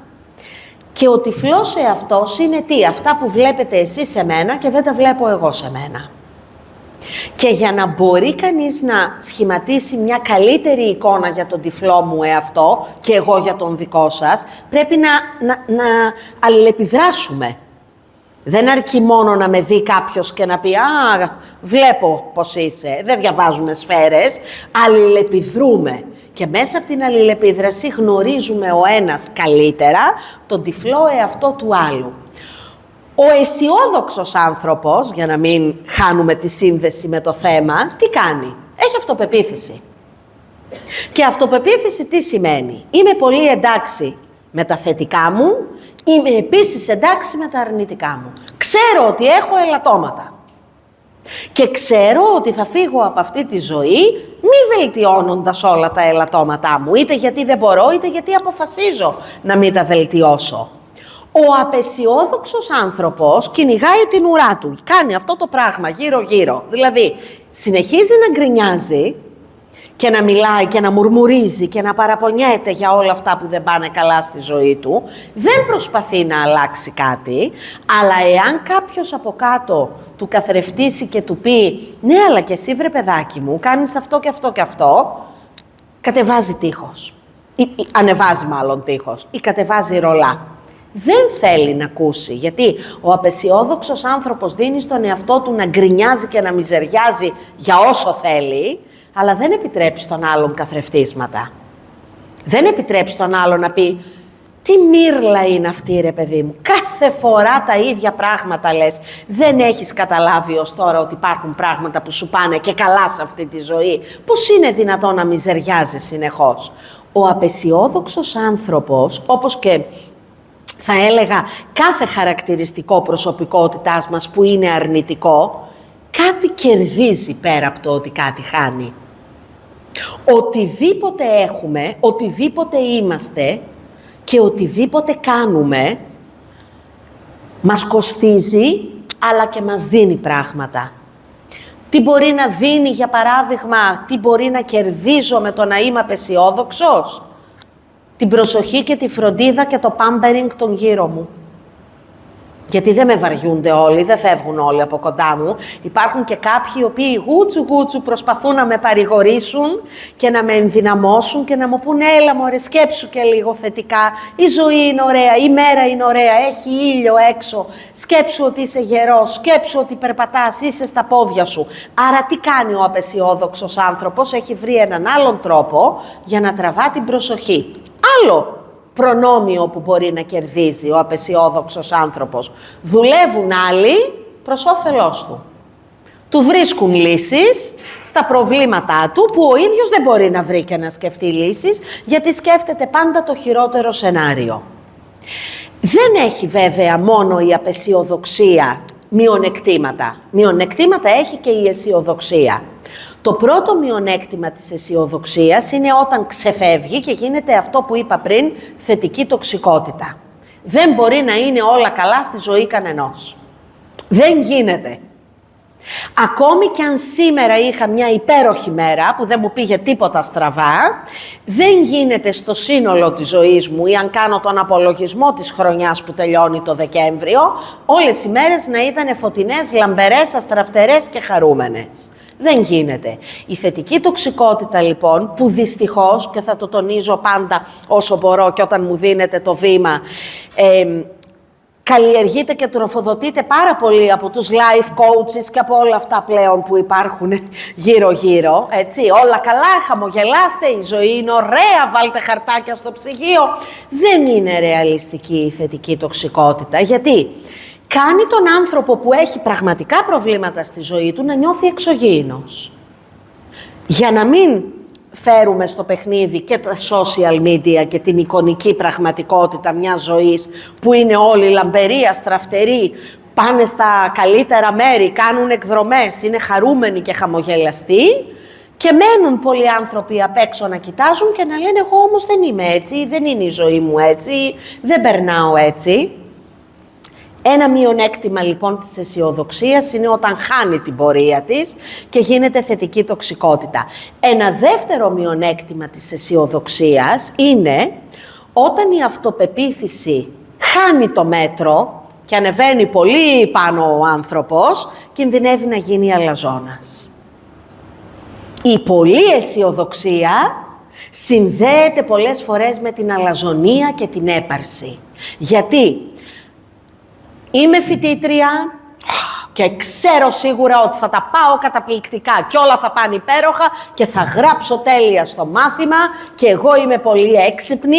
Και ο τυφλός εαυτός είναι τι? Αυτά που βλέπετε εσείς σε μένα και δεν τα βλέπω εγώ σε μένα. Και για να μπορεί κανείς να σχηματίσει μια καλύτερη εικόνα για τον τυφλό μου εαυτό και εγώ για τον δικό σας, πρέπει να αλληλεπιδράσουμε. Δεν αρκεί μόνο να με δει κάποιος και να πει «Α, βλέπω πώς είσαι», δεν διαβάζουμε σφαίρες, αλληλεπιδρούμε. Και μέσα από την αλληλεπίδραση γνωρίζουμε ο ένας καλύτερα τον τυφλό εαυτό του άλλου. Ο αισιόδοξος άνθρωπος, για να μην χάνουμε τη σύνδεση με το θέμα, τι κάνει? Έχει αυτοπεποίθηση. Και αυτοπεποίθηση τι σημαίνει? Είμαι πολύ εντάξει με τα θετικά μου, είμαι επίσης εντάξει με τα αρνητικά μου. Ξέρω ότι έχω ελαττώματα. Και ξέρω ότι θα φύγω από αυτή τη ζωή μη βελτιώνοντας όλα τα ελαττώματά μου, είτε γιατί δεν μπορώ, είτε γιατί αποφασίζω να μην τα βελτιώσω. Ο απεσιόδοξος άνθρωπος κυνηγάει την ουρά του, κάνει αυτό το πράγμα γύρω-γύρω. Δηλαδή, συνεχίζει να γκρινιάζει και να μιλάει και να μουρμουρίζει και να παραπονιέται για όλα αυτά που δεν πάνε καλά στη ζωή του. Δεν προσπαθεί να αλλάξει κάτι, αλλά εάν κάποιος από κάτω του καθρεφτήσει και του πει «Ναι, αλλά και εσύ βρε παιδάκι μου, κάνεις αυτό και αυτό και αυτό», κατεβάζει τείχος. Ανεβάζει μάλλον τείχος ή κατεβάζει ρολά. Δεν θέλει να ακούσει, γιατί ο απεσιόδοξος άνθρωπος δίνει στον εαυτό του να γκρινιάζει και να μιζεριάζει για όσο θέλει, αλλά δεν επιτρέπει στον άλλον καθρεφτίσματα. Δεν επιτρέπει στον άλλον να πει Τι μύρλα είναι αυτή, ρε παιδί μου. Κάθε φορά τα ίδια πράγματα λες. Δεν έχεις καταλάβει ως τώρα ότι υπάρχουν πράγματα που σου πάνε και καλά σε αυτή τη ζωή. Πώς είναι δυνατόν να μιζεριάζεις συνεχώς? Ο απεσιόδοξος άνθρωπος, όπως και θα έλεγα κάθε χαρακτηριστικό προσωπικότητάς μας που είναι αρνητικό, κάτι κερδίζει πέρα από το ότι κάτι χάνει. Οτιδήποτε έχουμε, οτιδήποτε είμαστε και οτιδήποτε κάνουμε, μας κοστίζει, αλλά και μας δίνει πράγματα. Τι μπορεί να δίνει, για παράδειγμα, τι μπορεί να κερδίζω με το να είμαι απεσιόδοξος? Την προσοχή και τη φροντίδα και το pampering των γύρω μου. Γιατί δεν με βαριούνται όλοι, δεν φεύγουν όλοι από κοντά μου. Υπάρχουν και κάποιοι οι οποίοι γούτσου προσπαθούν να με παρηγορήσουν και να με ενδυναμώσουν και να μου πούνε έλα μωρέ, σκέψου και λίγο θετικά. Η ζωή είναι ωραία, η μέρα είναι ωραία, έχει ήλιο έξω. Σκέψου ότι είσαι γερός, σκέψου ότι περπατάς, είσαι στα πόδια σου. Άρα τι κάνει ο απεσιόδοξος άνθρωπος? Έχει βρει έναν άλλον τρόπο για να τραβά την προσοχή. Άλλο προνόμιο που μπορεί να κερδίζει ο απεσιόδοξος άνθρωπος. Δουλεύουν άλλοι προς όφελός του. Του βρίσκουν λύσεις στα προβλήματά του που ο ίδιος δεν μπορεί να βρει και να σκεφτεί λύσεις, γιατί σκέφτεται πάντα το χειρότερο σενάριο. Δεν έχει βέβαια μόνο η απεσιοδοξία μειονεκτήματα. Μειονεκτήματα έχει και η αισιοδοξία. Το πρώτο μειονέκτημα της αισιοδοξίας είναι όταν ξεφεύγει και γίνεται αυτό που είπα πριν, θετική τοξικότητα. Δεν μπορεί να είναι όλα καλά στη ζωή κανενός. Δεν γίνεται. Ακόμη κι αν σήμερα είχα μια υπέροχη μέρα που δεν μου πήγε τίποτα στραβά, δεν γίνεται στο σύνολο της ζωής μου ή αν κάνω τον απολογισμό της χρονιάς που τελειώνει το Δεκέμβριο, όλες οι μέρες να ήταν φωτεινές, λαμπερές, αστραφτερές και χαρούμενες. Δεν γίνεται. Η θετική τοξικότητα λοιπόν, που δυστυχώς, και θα το τονίζω πάντα όσο μπορώ και όταν μου δίνετε το βήμα, καλλιεργείται και τροφοδοτείται πάρα πολύ από τους life coaches και από όλα αυτά πλέον που υπάρχουν γύρω-γύρω, έτσι. Όλα καλά, χαμογελάστε, η ζωή είναι ωραία, βάλτε χαρτάκια στο ψυγείο. Δεν είναι ρεαλιστική η θετική τοξικότητα. Γιατί? Κάνει τον άνθρωπο που έχει πραγματικά προβλήματα στη ζωή του να νιώθει εξωγήινος. Για να μην φέρουμε στο παιχνίδι και τα social media και την εικονική πραγματικότητα μιας ζωής που είναι όλοι λαμπεροί, αστραφτεροί, πάνε στα καλύτερα μέρη, κάνουν εκδρομές, είναι χαρούμενοι και χαμογελαστοί και μένουν πολλοί άνθρωποι απ' έξω να κοιτάζουν και να λένε εγώ όμως δεν είμαι έτσι, δεν είναι η ζωή μου έτσι, δεν περνάω έτσι. Ένα μειονέκτημα λοιπόν της αισιοδοξίας είναι όταν χάνει την πορεία της και γίνεται θετική τοξικότητα. Ένα δεύτερο μειονέκτημα της αισιοδοξίας είναι όταν η αυτοπεποίθηση χάνει το μέτρο και ανεβαίνει πολύ πάνω ο άνθρωπος, κινδυνεύει να γίνει αλαζόνας. Η πολλή αισιοδοξία συνδέεται πολλές φορές με την αλαζονία και την έπαρση. Γιατί? Είμαι φοιτήτρια και ξέρω σίγουρα ότι θα τα πάω καταπληκτικά και όλα θα πάνε υπέροχα και θα γράψω τέλεια στο μάθημα και εγώ είμαι πολύ έξυπνη.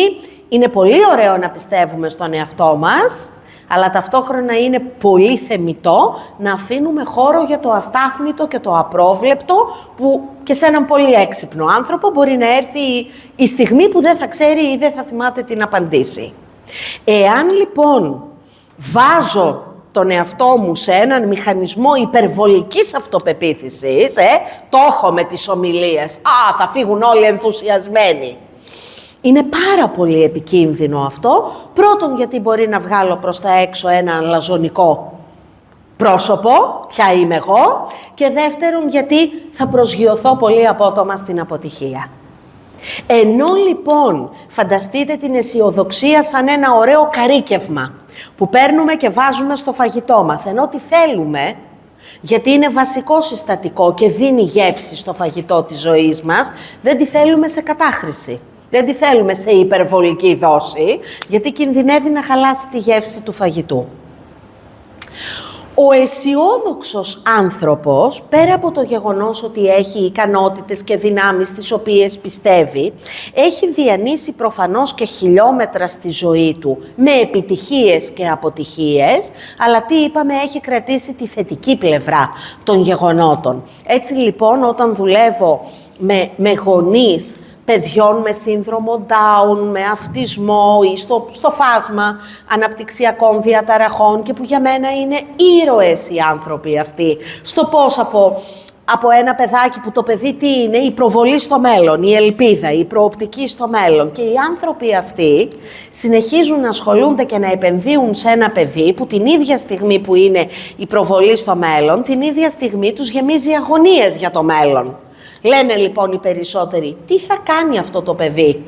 Είναι πολύ ωραίο να πιστεύουμε στον εαυτό μας, αλλά ταυτόχρονα είναι πολύ θεμιτό να αφήνουμε χώρο για το αστάθμητο και το απρόβλεπτο που και σε έναν πολύ έξυπνο άνθρωπο μπορεί να έρθει η στιγμή που δεν θα ξέρει ή δεν θα θυμάται την απαντήσει. Εάν λοιπόν βάζω τον εαυτό μου σε έναν μηχανισμό υπερβολικής αυτοπεποίθησης, το έχω με τις ομιλίες, θα φύγουν όλοι ενθουσιασμένοι. Είναι πάρα πολύ επικίνδυνο αυτό, πρώτον γιατί μπορεί να βγάλω προς τα έξω ένα αλαζονικό πρόσωπο, ποια είμαι εγώ, και δεύτερον γιατί θα προσγειωθώ πολύ απότομα στην αποτυχία. Ενώ λοιπόν φανταστείτε την αισιοδοξία σαν ένα ωραίο καρύκευμα που παίρνουμε και βάζουμε στο φαγητό μας, ενώ τι θέλουμε, γιατί είναι βασικό συστατικό και δίνει γεύση στο φαγητό της ζωής μας, δεν τη θέλουμε σε κατάχρηση. Δεν τη θέλουμε σε υπερβολική δόση, γιατί κινδυνεύει να χαλάσει τη γεύση του φαγητού. Ο αισιόδοξος άνθρωπος, πέρα από το γεγονός ότι έχει ικανότητες και δυνάμεις τις οποίες πιστεύει, έχει διανύσει προφανώς και χιλιόμετρα στη ζωή του με επιτυχίες και αποτυχίες, αλλά τι είπαμε, έχει κρατήσει τη θετική πλευρά των γεγονότων. Έτσι λοιπόν, όταν δουλεύω με γονείς παιδιών με σύνδρομο Down, με αυτισμό ή στο φάσμα αναπτυξιακών διαταραχών και που για μένα είναι ήρωες οι άνθρωποι αυτοί. Στο πώς από ένα παιδάκι που το παιδί τι είναι, η προβολή στο μέλλον, η ελπίδα, η προοπτική στο μέλλον. Και οι άνθρωποι αυτοί συνεχίζουν να ασχολούνται και να επενδύουν σε ένα παιδί που την ίδια στιγμή που είναι η προβολή στο μέλλον, την ίδια στιγμή τους γεμίζει αγωνίες για το μέλλον. Λένε λοιπόν οι περισσότεροι, τι θα κάνει αυτό το παιδί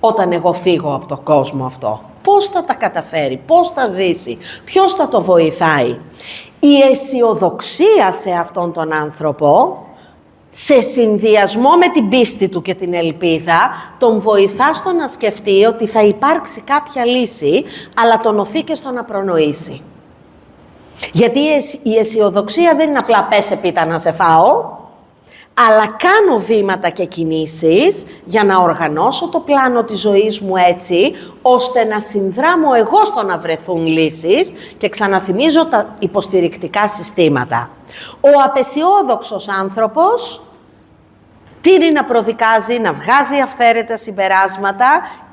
όταν εγώ φύγω από τον κόσμο αυτό. Πώς θα τα καταφέρει, πώς θα ζήσει, ποιος θα το βοηθάει. Η αισιοδοξία σε αυτόν τον άνθρωπο, σε συνδυασμό με την πίστη του και την ελπίδα, τον βοηθά στο να σκεφτεί ότι θα υπάρξει κάποια λύση, αλλά τον οθεί και στο να προνοήσει. Γιατί η αισιοδοξία δεν είναι απλά πέσε πίτα να σε φάω, αλλά κάνω βήματα και κινήσεις για να οργανώσω το πλάνο της ζωής μου έτσι, ώστε να συνδράμω εγώ στο να βρεθούν λύσεις και ξαναθυμίζω τα υποστηρικτικά συστήματα. Ο απαισιόδοξος άνθρωπος τείνει να προδικάζει, να βγάζει αυθαίρετα συμπεράσματα,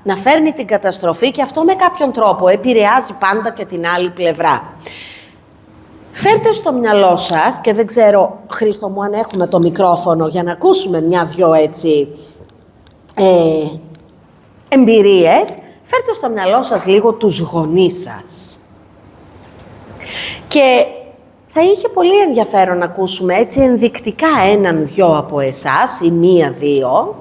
να φέρνει την καταστροφή και αυτό με κάποιον τρόπο επηρεάζει πάντα και την άλλη πλευρά. Φέρτε στο μυαλό σας, και δεν ξέρω, Χρήστο μου, αν έχουμε το μικρόφωνο για να ακούσουμε μια-δυο έτσι εμπειρίες, φέρτε στο μυαλό σας λίγο τους γονείς σας. Και θα είχε πολύ ενδιαφέρον να ακούσουμε έτσι ενδεικτικά έναν-δυο από εσάς ή μία-δύο,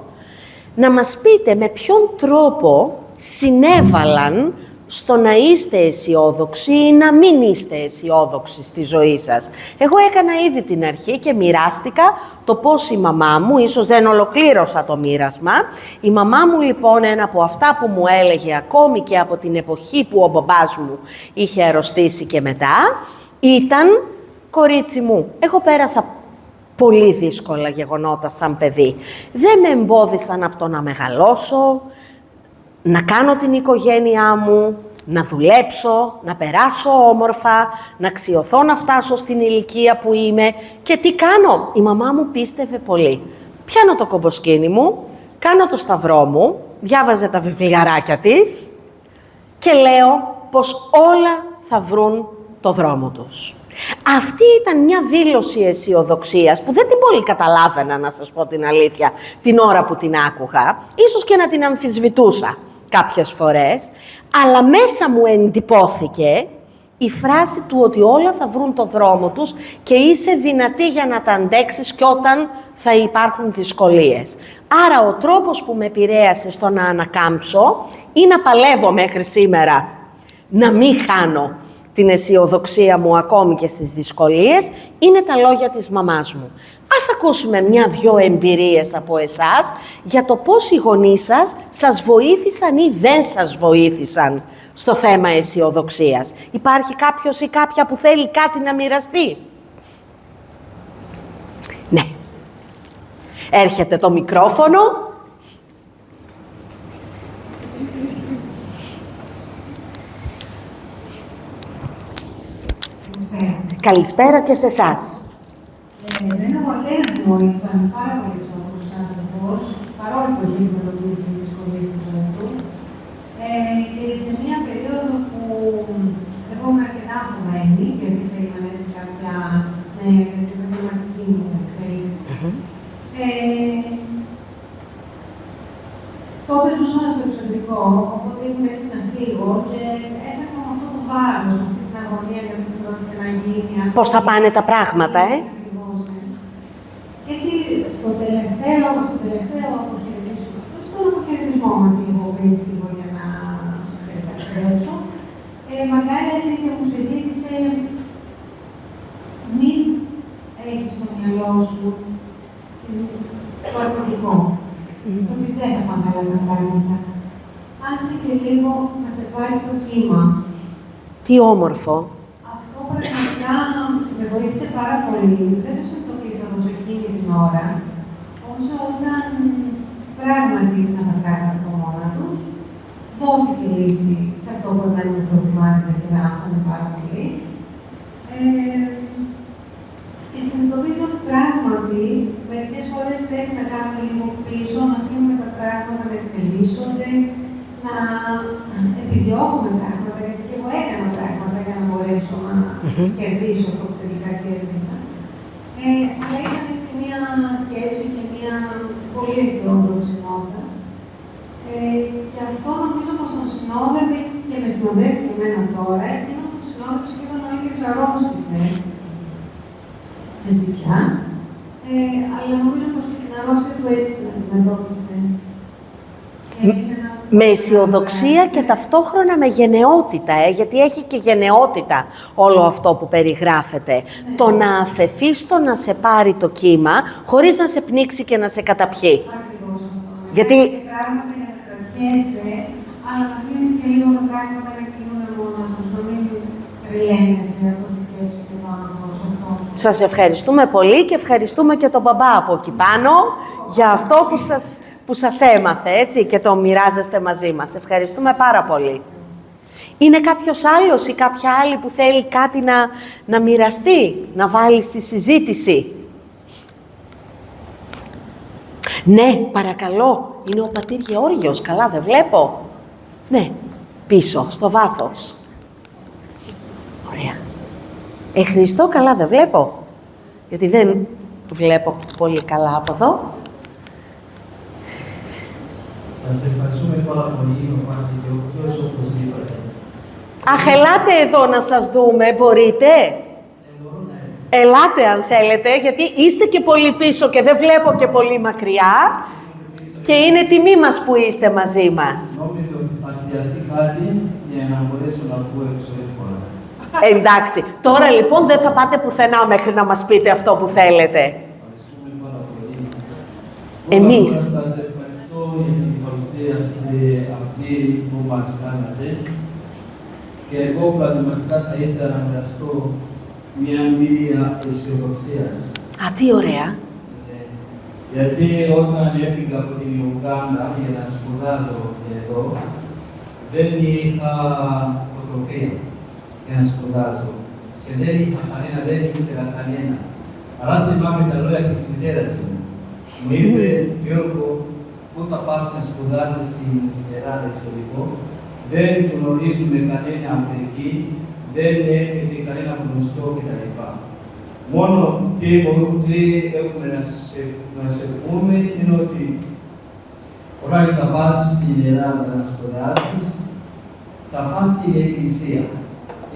να μας πείτε με ποιον τρόπο συνέβαλαν στο να είστε αισιόδοξοι ή να μην είστε αισιόδοξοι στη ζωή σας. Εγώ έκανα ήδη την αρχή και μοιράστηκα το πώς η μαμά μου, ίσως δεν ολοκλήρωσα το μοίρασμα, η μαμά μου λοιπόν ένα από αυτά που μου έλεγε ακόμη και από την εποχή που ο μπαμπάς μου είχε αρρωστήσει και μετά, ήταν κορίτσι μου, εγώ πέρασα πολύ δύσκολα γεγονότα σαν παιδί. Δεν με εμπόδισαν από το να μεγαλώσω, να κάνω την οικογένειά μου, να δουλέψω, να περάσω όμορφα, να αξιωθώ να φτάσω στην ηλικία που είμαι. Και τι κάνω, η μαμά μου πίστευε πολύ. Πιάνω το κομποσκήνι μου, κάνω το σταυρό μου, διάβαζε τα βιβλιαράκια της και λέω πως όλα θα βρουν το δρόμο τους. Αυτή ήταν μια δήλωση αισιοδοξίας που δεν την πολύ καταλάβαινα, να σας πω την αλήθεια, την ώρα που την άκουγα, ίσως και να την αμφισβητούσα κάποιες φορές, αλλά μέσα μου εντυπώθηκε η φράση του ότι όλα θα βρουν το δρόμο τους και είσαι δυνατή για να τα αντέξεις και όταν θα υπάρχουν δυσκολίες. Άρα ο τρόπος που με επηρέασε στο να ανακάμψω ή να παλεύω μέχρι σήμερα, να μην χάνω την αισιοδοξία μου ακόμη και στις δυσκολίες, είναι τα λόγια της μαμάς μου. Ας ακούσουμε μια-δυο εμπειρίες από εσάς για το πώς οι γονείς σας βοήθησαν ή δεν σας βοήθησαν στο θέμα αισιοδοξίας. Υπάρχει κάποιος ή κάποια που θέλει κάτι να μοιραστεί? Ναι. Έρχεται το μικρόφωνο. Καλησπέρα και σε εσάς. Εμένα ο πατέρας μου ήταν πάρα πολύ σοβαρός άνθρωπος, παρόλο που έχει αντιμετωπίσει δυσκολίες στη ζωή του. Και σε μια περίοδο που εγώ ήμουν αρκετά απομένη και ήθελα έτσι κάποια επαγγελματική μου εξέλιξη. Τότε ζούσαμε στο εξωτερικό, οπότε ήμουν έτοιμη να φύγω και έφυγα με αυτό το βάρος, με αυτή την αγωνία για αυτό που πρόκειται να γίνει. Πώς θα πάνε τα πράγματα, Έτσι, στο τελευταίο αποχαιρετισμό, στον αποχαιρετισμό μας λίγο πριν φύγω για να ταξιδέψω, μαγκάλιασε και μου ζητήσε μην έχεις στο μυαλό σου το αρνητικό. Το ότι δεν θα πάνε καλά τα πράγματα. Άσε και λίγο να σε πάρει το κύμα. Τι όμορφο. Αυτό πραγματικά βοήθησε πάρα πολύ. Δεν το συνειδητοποίησα όσο εκείνη την ώρα, όσο όταν πράγματι ήρθαν τα πράγματα από μόνα τους, δόθηκε λύση σε αυτό που εμένα με προβλημάτιζε και με άγχωνε πάρα πολύ. Και συνειδητοποίησα ότι πράγματι μερικές φορές πρέπει να κάνουμε λίγο πίσω, να αφήνουμε τα πράγματα να εξελίσσονται, να επιδιώκουμε πράγματα, γιατί και εγώ έκανα πράγματα για να μπορέσω να κερδίσω αυτό που τελικά κέρδισα. Αλλά ήταν έτσι μια σκέψη και μια πολύ αισιόδοξη νότα. Και αυτό νομίζω πως τον συνόδευε και με συνοδεύει και εμένα τώρα, εκείνο που τον συνόδευε και ήταν ο ίδιος αρρώστησε. Ζητιά, αλλά νομίζω πως και την αρρώστια του έτσι την αντιμετώπισε. Με αισιοδοξία και ταυτόχρονα με γενναιότητα, γιατί έχει και γενναιότητα όλο αυτό που περιγράφεται. Ναι. Το να αφεθείς το να σε πάρει το κύμα, χωρίς να σε πνίξει και να σε καταπιεί. Ακριβώς αυτό. Γιατί... Και πράγματα για να κρατιέσαι, αλλά να αφήνεις και λίγο τα πράγματα να κινούν μόνα τους, να μην τρελαίνεσαι από τη σκέψη και το άγχος αυτό. Σας ευχαριστούμε πολύ και ευχαριστούμε και τον μπαμπά από εκεί πάνω για αυτό που σας έμαθε, έτσι, και το μοιράζεστε μαζί μας. Ευχαριστούμε πάρα πολύ. Είναι κάποιος άλλος ή κάποια άλλη που θέλει κάτι να μοιραστεί, να βάλει στη συζήτηση? Ναι, παρακαλώ. Είναι ο πατήρ Γεώργιος. Καλά, δεν βλέπω. Ναι, πίσω, στο βάθος. Ωραία. Χριστό, καλά, δεν βλέπω. Γιατί δεν βλέπω πολύ καλά από εδώ. Σας ευχαριστούμε πάρα πολύ, ο Πατήρ Γεώργιος, όπως είπατε. Αχ, ελάτε εδώ να σας δούμε, μπορείτε? Ελάτε αν θέλετε, γιατί είστε και πολύ πίσω και δεν βλέπω και πολύ μακριά και είναι τιμή μας που είστε μαζί μας. Νόμιζα ότι θα χρειαστεί κάτι για να μπορέσω να πω έξω εύκολα. Εντάξει, τώρα λοιπόν δεν θα πάτε πουθενά μέχρι να μας πείτε αυτό που θέλετε. Ευχαριστούμε πάρα πολύ. Εμείς. Σας ευχαριστώ για την παρουσίαση αυτή που μας κάνατε. Και εγώ πραγματικά θα ήθελα να μοιραστώ μια εμπειρία αισιοδοξίας. Α, τι ωραία. Γιατί όταν έφυγα από την Ουγκάντα για να σπουδάζω εδώ, δεν είχα φωτογραφία για να σπουδάζω. Και δεν είχα κανένα, δεν ήξερα κανένα. Αλλά θυμάμαι τα λόγια της μητέρας μου. Μου είπε, Γιώργο, πού θα πας να σπουδάζεις στην Ελλάδα εξωτερικό? Δεν γνωρίζουμε κανένα από εκεί, δεν έρχεται κανένα γνωστό κτλ. Μόνο τι έχουμε να σε πούμε είναι ότι όταν θα πας στην Ελλάδα να σπουδάσεις, θα πας στην εκκλησία.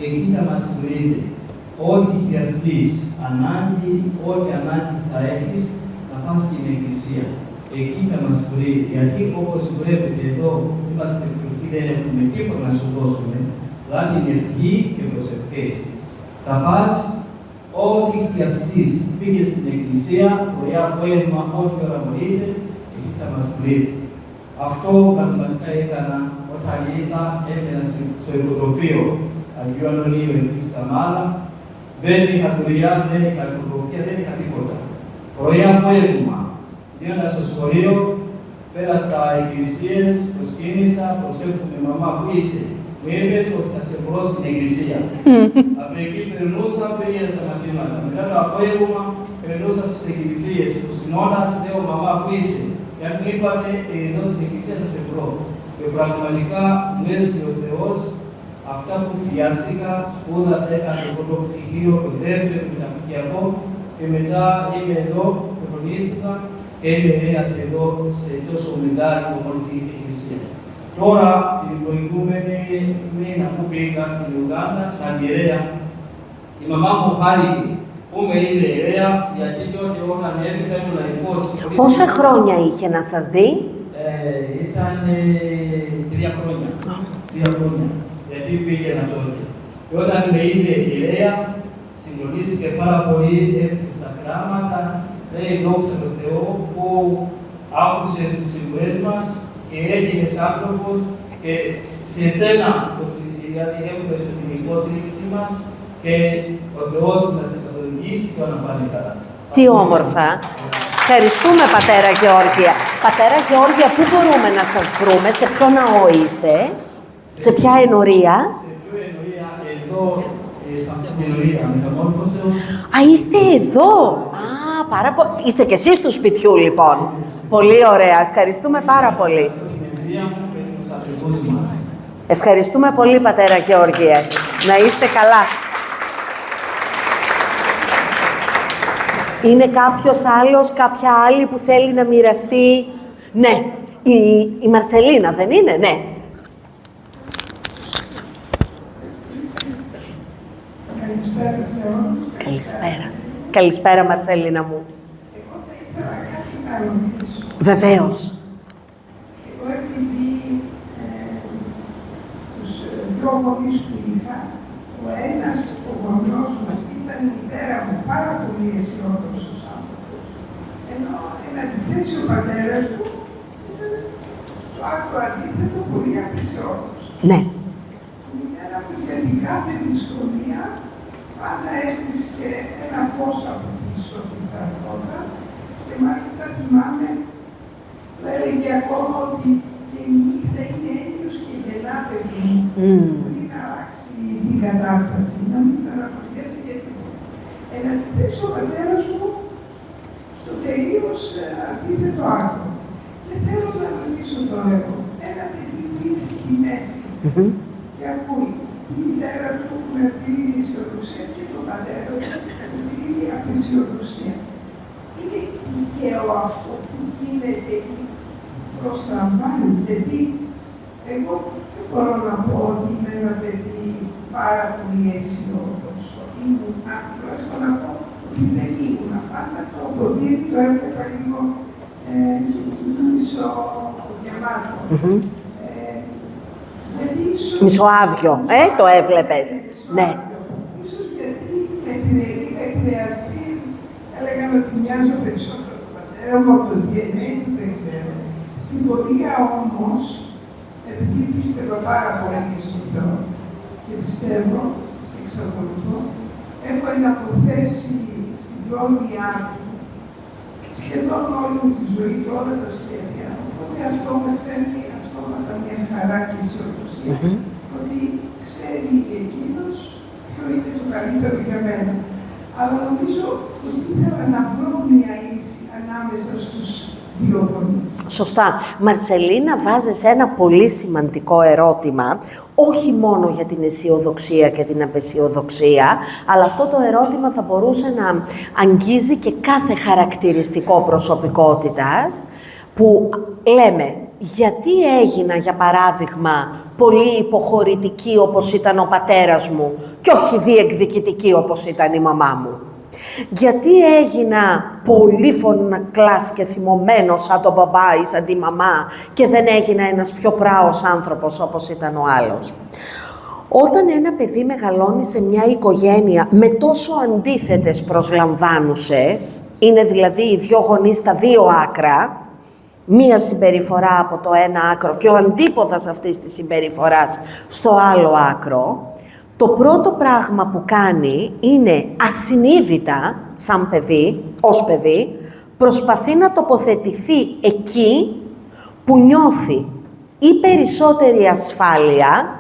Εκεί θα μας βρείτε. Ό,τι χρειαστείς, ό,τι ανάγκη θα έχεις, να πας στην εκκλησία. Εκεί θα μας βρει. Γιατί όπως βλέπετε εδώ, είμαστε φτωχοί, δεν έχουμε τίποτα να σου δώσουμε. Δηλαδή είναι ευχή και προσευχές. Θα πας ό,τι χρειαστείς. Πήγε στην εκκλησία, πρωί, απόγευμα, ό,τι ώρα μπορείτε, εκεί θα μας βρείτε. Αυτό πραγματικά έκανα όταν έμενα στο υποτροφείο Αγίου Ανωνίου εκεί στη Καμάλα. Δεν είχα δουλειά, δεν είχα υποτροφία, δεν είχα τίποτα. Πρωί, απόγευμα, πήγαινα στο σχολείο, πέρασα εκκλησίες, προσκύνησα, προσεύχομαι, μαμά, πού είσαι? Μου είπες ότι θα σε βρω στην εκκλησία. Από εκεί περνούσα, πήγαινα στα μαθήματα. Μετά το απόγευμα, περνούσα στις εκκλησίες. Προσκυνώντας, λέω, μαμά, πού είσαι? Γιατί μου είπατε, εδώ στην εκκλησία θα σε βρω. Και πραγματικά μου έστειλε ο Θεός αυτά που χρειάστηκα, σπούδασα, έκανα το πρώτο πτυχίο, το δεύτερο, το μεταπτυχιακό και μετά είμαι εδώ, προτονίστηκα και είμαι ένας εδώ σε τόσο μεγάλη ομορφή εκκλησία. Τώρα, την προηγούμενη μήνα που πήγα στην Ουγκάντα, σαν ιερέα, η μαμά μου χάρηκε που με είδε ιερέα, γιατί τότε όταν έφυγα ήμουν λαϊκός. Πόσα χρόνια είχε να σας δει? Ήταν 3 χρόνια. 3 χρόνια. Γιατί πήγαινα τότε. Και όταν με είδε ιερέα, συγκλονίστηκε πάρα πολύ, έφυγε στα γράμματα, λέει δόξα τω Θεώ που άκουσες τις συμβουλές μας και έγινες άνθρωπος και σε εσένα, δηλαδή έχουμε στο κοινικό στήριξη μας και ο Θεός να σε καθοδηγήσει οδηγήσει και όλα πάνε καλά. Τι όμορφα. Ευχαριστούμε, πατέρα Γεώργια. Πατέρα Γεώργια, πού μπορούμε να σας βρούμε, σε ποιο ναό είστε, σε ποια ενορία? Σε ποιο ενορία, εδώ, σε αυτή την ενορία, Μεταμόρφωσεως. Α, είστε εδώ. Είστε κι εσείς του σπιτιού, λοιπόν. Πολύ ωραία. Ευχαριστούμε πάρα πολύ. Την εμπειρία μου με τους αφηγούς μας. Ευχαριστούμε πολύ, πατέρα Γεώργιε. Να είστε καλά. Είναι κάποιος άλλος, κάποια άλλη που θέλει να μοιραστεί? Ναι, η Μαρσελίνα δεν είναι? Ναι. Καλησπέρα σε όλους. Καλησπέρα. Καλησπέρα, Μαρσελίνα μου. Εγώ θα ήθελα κάτι να ρωτήσω. Βεβαίως. Εγώ επειδή τους δυο γονείς που είχα, ο ένας, ο γονιός μου, ήταν η μητέρα μου πάρα πολύ αισιόδοξος άνθρωπος. Ενώ εν αντιθέσει ο πατέρας μου ήταν το άκρο αντίθετο, πολύ απεσιόδοξος. Ναι. Η μητέρα μου για την κάθε δυσκολία πάντα έβρισκε ένα φως από πίσω την καρδότα και μάλιστα θυμάμαι που έλεγε ακόμα ότι και η νύχτα είναι έλειος και γελά, παιδί μου. Μπορεί να αλλάξει την κατάσταση, να μην στεναχωριέσαι για τίποτα. Εν αντιθέσει ο πατέρας μου στο τελείως αντίθετο άκρο. Και θέλω να ρωτήσω τώρα εγώ, ένα παιδί που είναι στη μέση και ακούει τη μητέρα του με πλήρη αισιοδοξία και τον πατέρα του με πλήρη απεσιοδοξία. Είναι τυχαίο αυτό που γίνεται ή προσταμβάνει, γιατί εγώ δεν μπορώ να πω ότι είμαι ένα παιδί πάρα πολύ αισιόδοξο. Ήμουν, τουλάχιστον να πω ότι δεν ήμουν. Πάντα το ποτήρι το έβλεπα λίγο μισογεμάτο. Μισοάδιο, το έβλεπες. Ναι. Ίσως γιατί με επηρεαστεί, έλεγαν ότι μοιάζω περισσότερο τον πατέρα μου από το DNA του, δεν ξέρω. Στην πορεία όμως, επειδή πίστευα πάρα πολύ στον Θεό και πιστεύω, εξακολουθώ, έχω εναποθέσει στην πρόνοιά του σχεδόν όλη μου τη ζωή και όλα τα σχέδια. Οπότε αυτό με φέρνει αυτόματα μια χαρά και αισιοδοξία, ότι ξέρει εκείνος ποιο είναι το καλύτερο για μένα. Αλλά νομίζω ότι ήθελα να βρω μια λύση ανάμεσα στους δύο γονείς. Σωστά. Μαρσελίνα, βάζεις ένα πολύ σημαντικό ερώτημα, όχι μόνο για την αισιοδοξία και την απαισιοδοξία, αλλά αυτό το ερώτημα θα μπορούσε να αγγίζει και κάθε χαρακτηριστικό προσωπικότητας, που λέμε, γιατί έγινα, για παράδειγμα, πολύ υποχωρητική όπως ήταν ο πατέρας μου και όχι διεκδικητική όπως ήταν η μαμά μου. Γιατί έγινα πολύ φωνακλάς και θυμωμένος σαν τον μπαμπά ή σαν τη μαμά και δεν έγινα ένας πιο πράος άνθρωπος όπως ήταν ο άλλος. Όταν ένα παιδί μεγαλώνει σε μια οικογένεια με τόσο αντίθετες προσλαμβάνουσες, είναι δηλαδή οι δυο γονείς στα δύο άκρα, μία συμπεριφορά από το ένα άκρο και ο αντίποδας αυτής της συμπεριφοράς στο άλλο άκρο, το πρώτο πράγμα που κάνει είναι ασυνείδητα, σαν παιδί, ως παιδί, προσπαθεί να τοποθετηθεί εκεί που νιώθει ή περισσότερη ασφάλεια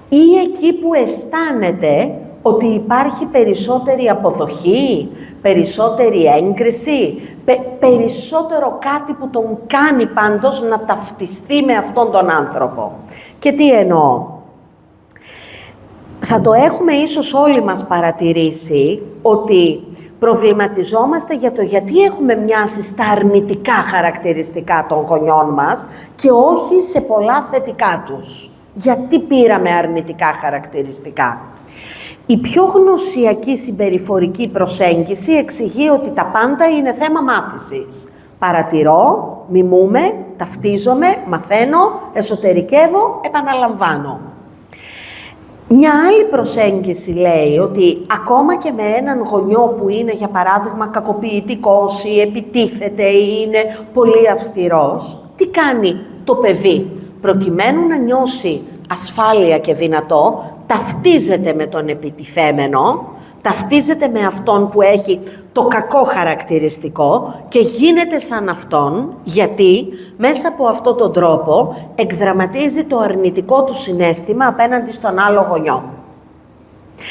ή εκεί που αισθάνεται ότι υπάρχει περισσότερη αποδοχή, περισσότερη έγκριση, περισσότερο κάτι που τον κάνει πάντως να ταυτιστεί με αυτόν τον άνθρωπο. Και τι εννοώ? Θα το έχουμε ίσως όλοι μας παρατηρήσει ότι προβληματιζόμαστε για το γιατί έχουμε μοιάσει στα αρνητικά χαρακτηριστικά των γονιών μας και όχι σε πολλά θετικά τους. Γιατί πήραμε αρνητικά χαρακτηριστικά? Η πιο γνωσιακή συμπεριφορική προσέγγιση εξηγεί ότι τα πάντα είναι θέμα μάθησης. Παρατηρώ, μιμούμε, ταυτίζομαι, μαθαίνω, εσωτερικεύω, επαναλαμβάνω. Μια άλλη προσέγγιση λέει ότι ακόμα και με έναν γονιό που είναι, για παράδειγμα, κακοποιητικός ή επιτίθεται ή είναι πολύ αυστηρός, τι κάνει το παιδί? Προκειμένου να νιώσει ασφάλεια και δυνατό, ταυτίζεται με τον επιτιθέμενο, ταυτίζεται με αυτόν που έχει το κακό χαρακτηριστικό και γίνεται σαν αυτόν, γιατί μέσα από αυτόν τον τρόπο εκδραματίζει το αρνητικό του συναίσθημα απέναντι στον άλλο γονιό.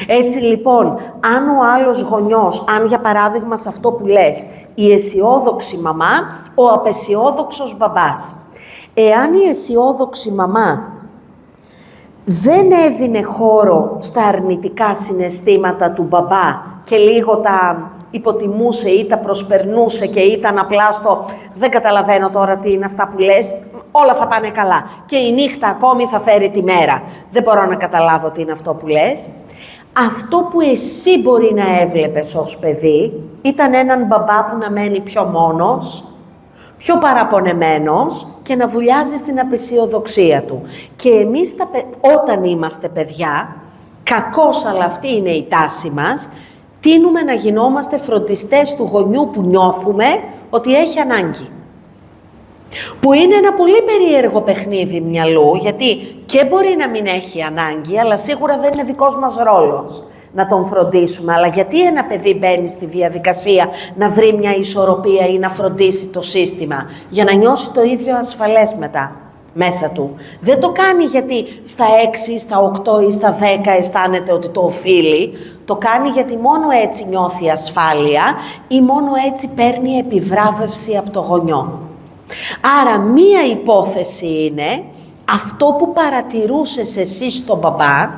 Έτσι λοιπόν, αν ο άλλος γονιός, αν για παράδειγμα σε αυτό που λες, η αισιόδοξη μαμά, ο απαισιόδοξος μπαμπάς, εάν η αισιόδοξη μαμά δεν έδινε χώρο στα αρνητικά συναισθήματα του μπαμπά και λίγο τα υποτιμούσε ή τα προσπερνούσε και ήταν απλά στο «δεν καταλαβαίνω τώρα τι είναι αυτά που λες, όλα θα πάνε καλά και η νύχτα ακόμη θα φέρει τη μέρα, δεν μπορώ να καταλάβω τι είναι αυτό που λες». Αυτό που εσύ μπορεί να έβλεπες ως παιδί ήταν έναν μπαμπά που να μένει πιο μόνος, πιο παραπονεμένος και να βουλιάζει στην απαισιοδοξία του. Και εμείς όταν είμαστε παιδιά, κακώς αλλά αυτή είναι η τάση μας, τείνουμε να γινόμαστε φροντιστές του γονιού που νιώθουμε ότι έχει ανάγκη. Που είναι ένα πολύ περίεργο παιχνίδι μυαλού, γιατί και μπορεί να μην έχει ανάγκη, αλλά σίγουρα δεν είναι δικός μας ρόλος να τον φροντίσουμε. Αλλά γιατί ένα παιδί μπαίνει στη διαδικασία να βρει μια ισορροπία ή να φροντίσει το σύστημα, για να νιώσει το ίδιο ασφαλές μετά μέσα του. Δεν το κάνει γιατί στα 6, στα 8 ή στα 10 αισθάνεται ότι το οφείλει. Το κάνει γιατί μόνο έτσι νιώθει ασφάλεια ή μόνο έτσι παίρνει επιβράβευση από το γονιό. Άρα μία υπόθεση είναι αυτό που παρατηρούσες εσύ στον μπαμπά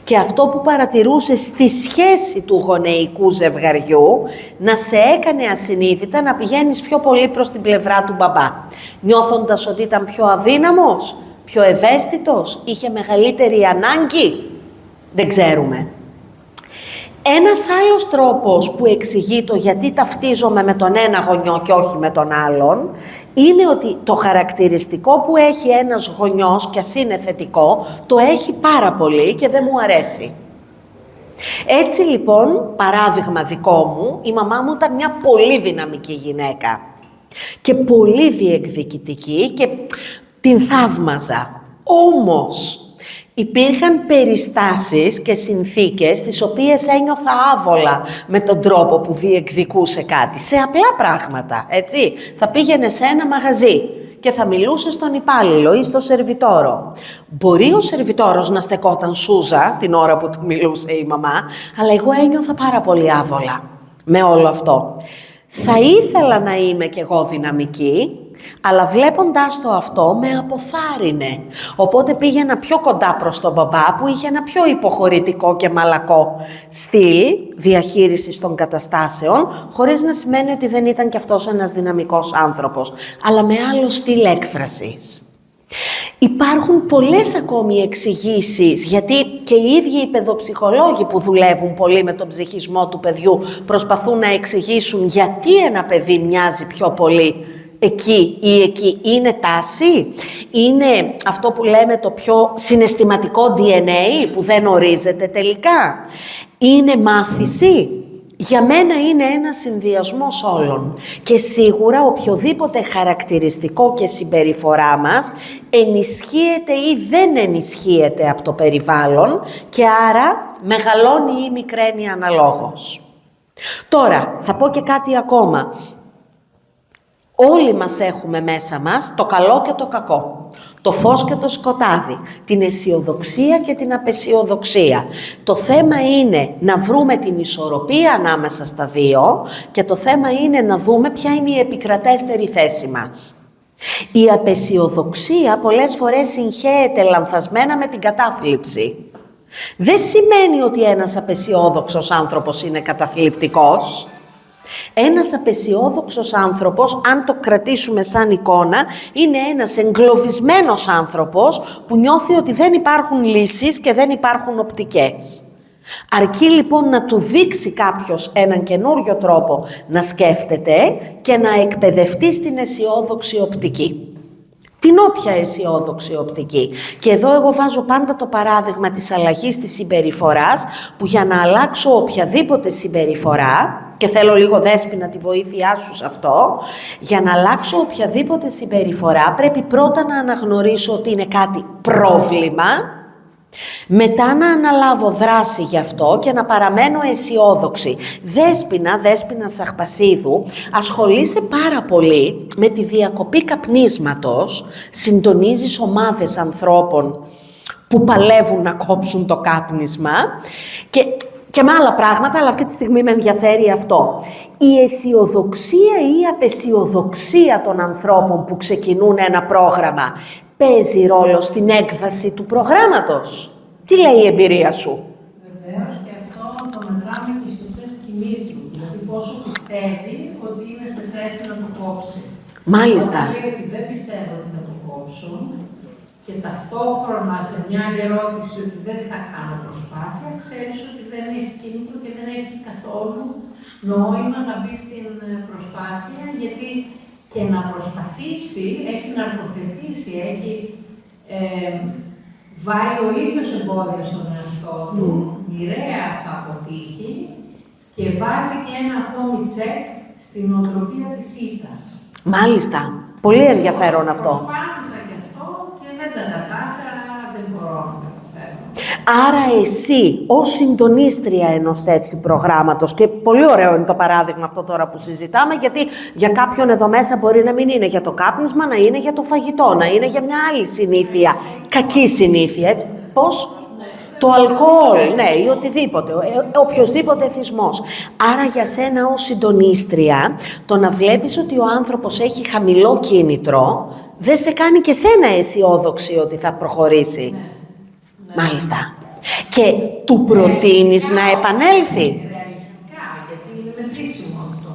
και αυτό που παρατηρούσες στη σχέση του γονεϊκού ζευγαριού να σε έκανε ασυνείδητα να πηγαίνεις πιο πολύ προς την πλευρά του μπαμπά, νιώθοντας ότι ήταν πιο αδύναμος, πιο ευαίσθητος, είχε μεγαλύτερη ανάγκη, δεν ξέρουμε. Ένας άλλος τρόπος που εξηγεί το γιατί ταυτίζομαι με τον ένα γονιό και όχι με τον άλλον, είναι ότι το χαρακτηριστικό που έχει ένας γονιός, κι ας είναι θετικό, το έχει πάρα πολύ και δεν μου αρέσει. Έτσι λοιπόν, παράδειγμα δικό μου, η μαμά μου ήταν μια πολύ δυναμική γυναίκα και πολύ διεκδικητική και την θαύμαζα. Όμως, υπήρχαν περιστάσεις και συνθήκες τις οποίες ένιωθα άβολα με τον τρόπο που διεκδικούσε κάτι, σε απλά πράγματα, έτσι. Θα πήγαινε σε ένα μαγαζί και θα μιλούσε στον υπάλληλο ή στο σερβιτόρο. Μπορεί ο σερβιτόρος να στεκόταν σούζα την ώρα που του μιλούσε η μαμά, αλλά εγώ ένιωθα πάρα πολύ άβολα με όλο αυτό. Θα ήθελα να είμαι κι εγώ δυναμική, αλλά βλέποντας το αυτό με αποθάρρυνε. Οπότε πήγαινα πιο κοντά προς τον μπαμπά που είχε ένα πιο υποχωρητικό και μαλακό στυλ διαχείρισης των καταστάσεων, χωρίς να σημαίνει ότι δεν ήταν κι αυτός ένας δυναμικός άνθρωπος, αλλά με άλλο στυλ έκφρασης. Υπάρχουν πολλές ακόμη εξηγήσεις, γιατί και οι ίδιοι οι παιδοψυχολόγοι που δουλεύουν πολύ με τον ψυχισμό του παιδιού προσπαθούν να εξηγήσουν γιατί ένα παιδί μοιάζει πιο πολύ εκεί ή εκεί. Είναι τάση, είναι αυτό που λέμε το πιο συναισθηματικό DNA που δεν ορίζεται τελικά. Είναι μάθηση. Για μένα είναι ένας συνδυασμός όλων και σίγουρα οποιοδήποτε χαρακτηριστικό και συμπεριφορά μας ενισχύεται ή δεν ενισχύεται από το περιβάλλον και άρα μεγαλώνει ή μικραίνει αναλόγως. Τώρα, θα πω και κάτι ακόμα. Όλοι μας έχουμε μέσα μας το καλό και το κακό, το φως και το σκοτάδι, την αισιοδοξία και την απαισιοδοξία. Το θέμα είναι να βρούμε την ισορροπία ανάμεσα στα δύο και το θέμα είναι να δούμε ποια είναι η επικρατέστερη θέση μας. Η απαισιοδοξία πολλές φορές συγχέεται λανθασμένα με την κατάθλιψη. Δεν σημαίνει ότι ένας απαισιόδοξος άνθρωπος είναι καταθλιπτικός. Ένας απαισιόδοξος άνθρωπος, αν το κρατήσουμε σαν εικόνα, είναι ένας εγκλωβισμένος άνθρωπος που νιώθει ότι δεν υπάρχουν λύσεις και δεν υπάρχουν οπτικές. Αρκεί λοιπόν να του δείξει κάποιος έναν καινούριο τρόπο να σκέφτεται και να εκπαιδευτεί στην αισιόδοξη οπτική. Την όποια αισιόδοξη οπτική. Και εδώ εγώ βάζω πάντα το παράδειγμα της αλλαγής της συμπεριφοράς, που για να αλλάξω οποιαδήποτε συμπεριφορά, και θέλω λίγο Δέσποινα τη βοήθειά σου σε αυτό, για να αλλάξω οποιαδήποτε συμπεριφορά πρέπει πρώτα να αναγνωρίσω ότι είναι κάτι πρόβλημα Μετά να αναλάβω δράση γι' αυτό και να παραμένω αισιόδοξη. Δέσποινα Σαχπασίδου, ασχολείσαι πάρα πολύ με τη διακοπή καπνίσματος, συντονίζεις ομάδες ανθρώπων που παλεύουν να κόψουν το κάπνισμα και με άλλα πράγματα, αλλά αυτή τη στιγμή με ενδιαφέρει αυτό. Η αισιοδοξία ή η απεσιοδοξία των ανθρώπων που ξεκινούν ένα πρόγραμμα παίζει ρόλο στην έκβαση του προγράμματος. Τι λέει η εμπειρία σου? Βεβαίως, και αυτό το μετράμε και στο τεστ κινήτρου. Δηλαδή πόσο πιστεύει ότι είναι σε θέση να το κόψει. Μάλιστα. Όταν λέει ότι δεν πιστεύω ότι θα το κόψω και ταυτόχρονα σε μια άλλη ερώτηση ότι δεν θα κάνω προσπάθεια, ξέρεις ότι δεν έχει κίνητρο και δεν έχει καθόλου νόημα να μπει στην προσπάθεια, γιατί και να προσπαθήσει έχει να αρποθετήσει, έχει βάλει ο ίδιος εμπόδια στον εαυτό του, μοιραία θα αποτύχει και βάζει και ένα ακόμη τσεκ στην οτροπία της ήττας. Μάλιστα. Πολύ ενδιαφέρον αυτό. Προσπάθησα και αυτό και δεν τα κατάφερα, δεν μπορώ να τα καταφέρω. Άρα εσύ, ως συντονίστρια ενός τέτοιου προγράμματος, και πολύ ωραίο είναι το παράδειγμα αυτό τώρα που συζητάμε, γιατί για κάποιον εδώ μέσα μπορεί να μην είναι για το κάπνισμα, να είναι για το φαγητό, να είναι για μια άλλη συνήθεια, κακή συνήθεια, έτσι. Πώς? Το αλκοόλ, ναι, ή οτιδήποτε, οποιοσδήποτε εθισμός. Άρα για σένα ως συντονίστρια, το να βλέπεις ότι ο άνθρωπος έχει χαμηλό κίνητρο, δεν σε κάνει και σένα αισιόδοξη ότι θα προχωρήσει. Μάλιστα. Και του προτείνεις να επανέλθει. Ρεαλιστικά, γιατί είναι μετρήσιμο αυτό.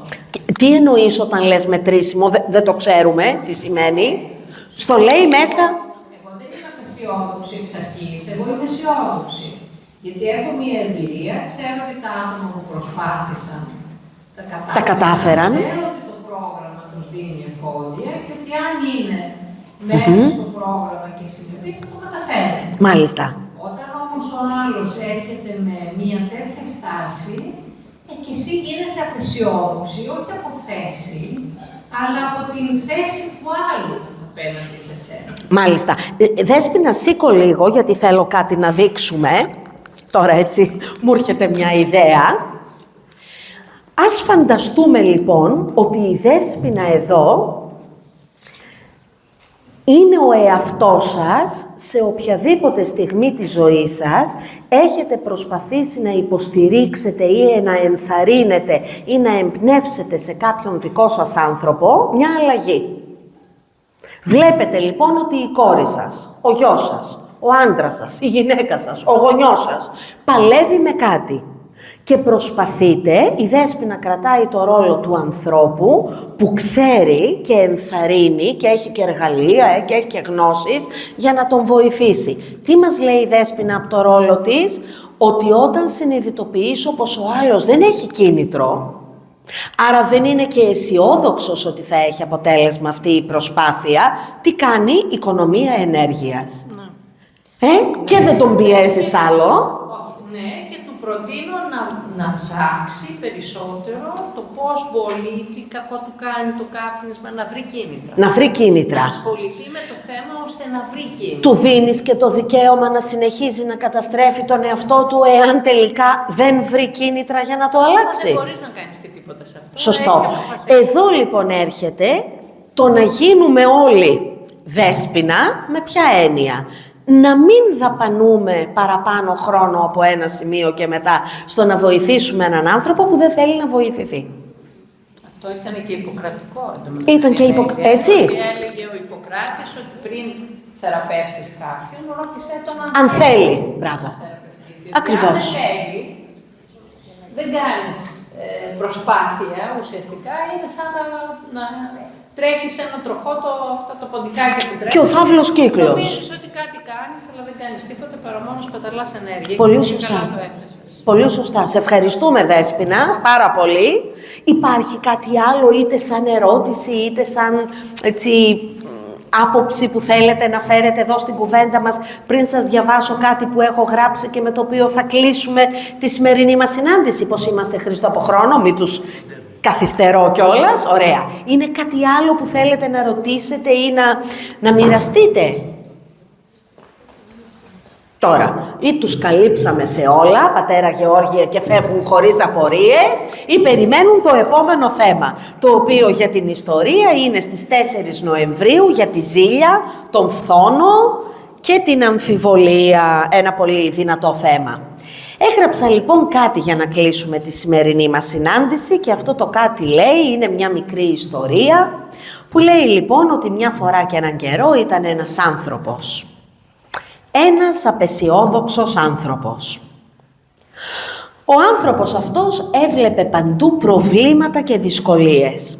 Τι εννοείς όταν λες μετρήσιμο, δεν το ξέρουμε, τι σημαίνει. Στο λέει μέσα... Εγώ δεν είμαι απεσιόδοξη εξ αρχής, εγώ είμαι αισιόδοξη. Γιατί έχω μία εμπειρία, ξέρω ότι τα άτομα που προσπάθησαν τα κατάφεραν. Ξέρω ότι το πρόγραμμα τους δίνει εφόδια και ότι αν είναι μέσα στο πρόγραμμα και συνεπείς θα το καταφέρουν. Μάλιστα. Όταν όμως ο άλλος έρχεται με μία τέτοια στάση, και εσύ γίνεσαι απεσιόδοξη, όχι από θέση, αλλά από την θέση του άλλου απέναντι σε σένα. Μάλιστα. Δέσποινα, σήκω λίγο, γιατί θέλω κάτι να δείξουμε. Τώρα έτσι μου έρχεται μια ιδέα. Ας φανταστούμε λοιπόν ότι η Δέσποινα εδώ είναι ο εαυτός σας σε οποιαδήποτε στιγμή της ζωής σας, έχετε προσπαθήσει να υποστηρίξετε ή να ενθαρρύνετε ή να εμπνεύσετε σε κάποιον δικό σας άνθρωπο μια αλλαγή. Βλέπετε λοιπόν ότι η κόρη σας, ο γιος σας, ο άντρας σας, η γυναίκα σας, ο γονιός σας παλεύει με κάτι. Και προσπαθείτε, η Δέσποινα κρατάει το ρόλο του ανθρώπου που ξέρει και ενθαρρύνει και έχει και εργαλεία και έχει και γνώσεις για να τον βοηθήσει. Τι μας λέει η Δέσποινα από το ρόλο της? Ότι όταν συνειδητοποιήσω πως ο άλλος δεν έχει κίνητρο, άρα δεν είναι και αισιόδοξος ότι θα έχει αποτέλεσμα αυτή η προσπάθεια, τι κάνει? Οικονομία ενέργειας. Και δεν τον πιέζεις άλλο. Ναι, και του προτείνω να ψάξει περισσότερο το πώς μπορεί, τι κακό του κάνει το κάπνισμα, να βρει κίνητρα. Να βρει κίνητρα. Να ασχοληθεί με το θέμα ώστε να βρει κίνητρα. Του δίνεις και το δικαίωμα να συνεχίζει να καταστρέφει τον εαυτό του εάν τελικά δεν βρει κίνητρα για να το αλλάξει. Δεν μπορείς να κάνεις και τίποτα σε αυτό. Σωστό. Εδώ λοιπόν έρχεται το να γίνουμε όλοι Δέσποινα με ποια έννοια? Να μην δαπανούμε παραπάνω χρόνο από ένα σημείο και μετά στο να βοηθήσουμε έναν άνθρωπο που δεν θέλει να βοηθηθεί. Αυτό ήταν και υποκρατικό. Ήταν και έτσι. Έλεγε ο Ιπποκράτης ότι πριν θεραπεύσεις κάποιον, ρώτησέ τον αν θέλει. Μπράβο. Ακριβώς. Αν δεν θέλει, δεν κάνεις προσπάθεια ουσιαστικά, είναι σαν να τρέχεις σε ένα τροχό αυτά τα ποντικάκια που τρέχεις. Και ο φαύλος κύκλος. Νομίζεις ότι κάτι κάνεις, αλλά δεν κάνεις τίποτα παρά μόνο σπαταλάς ενέργεια. Πολύ σωστά. Πολύ σωστά. Σε ευχαριστούμε, Δέσποινα, πάρα πολύ. Υπάρχει κάτι άλλο, είτε σαν ερώτηση, είτε σαν έτσι, άποψη που θέλετε να φέρετε εδώ στην κουβέντα μας, πριν σας διαβάσω κάτι που έχω γράψει και με το οποίο θα κλείσουμε τη σημερινή μας συνάντηση? Πώς είμαστε, Χρήστο, από χρόνο, μην τους καθυστερώ κιόλας. Ωραία. Είναι κάτι άλλο που θέλετε να ρωτήσετε ή να μοιραστείτε? Τώρα, ή τους καλύψαμε σε όλα, πατέρα Γεώργια, και φεύγουν χωρίς απορίες, ή περιμένουν το επόμενο θέμα, το οποίο για την ιστορία είναι στις 4 Νοεμβρίου για τη ζήλια, τον φθόνο και την αμφιβολία, ένα πολύ δυνατό θέμα. Έγραψα λοιπόν κάτι για να κλείσουμε τη σημερινή μας συνάντηση και αυτό το κάτι λέει, είναι μια μικρή ιστορία που λέει λοιπόν ότι μια φορά και έναν καιρό ήταν ένας άνθρωπος. Ένας απεσιόδοξος άνθρωπος. Ο άνθρωπος αυτός έβλεπε παντού προβλήματα και δυσκολίες.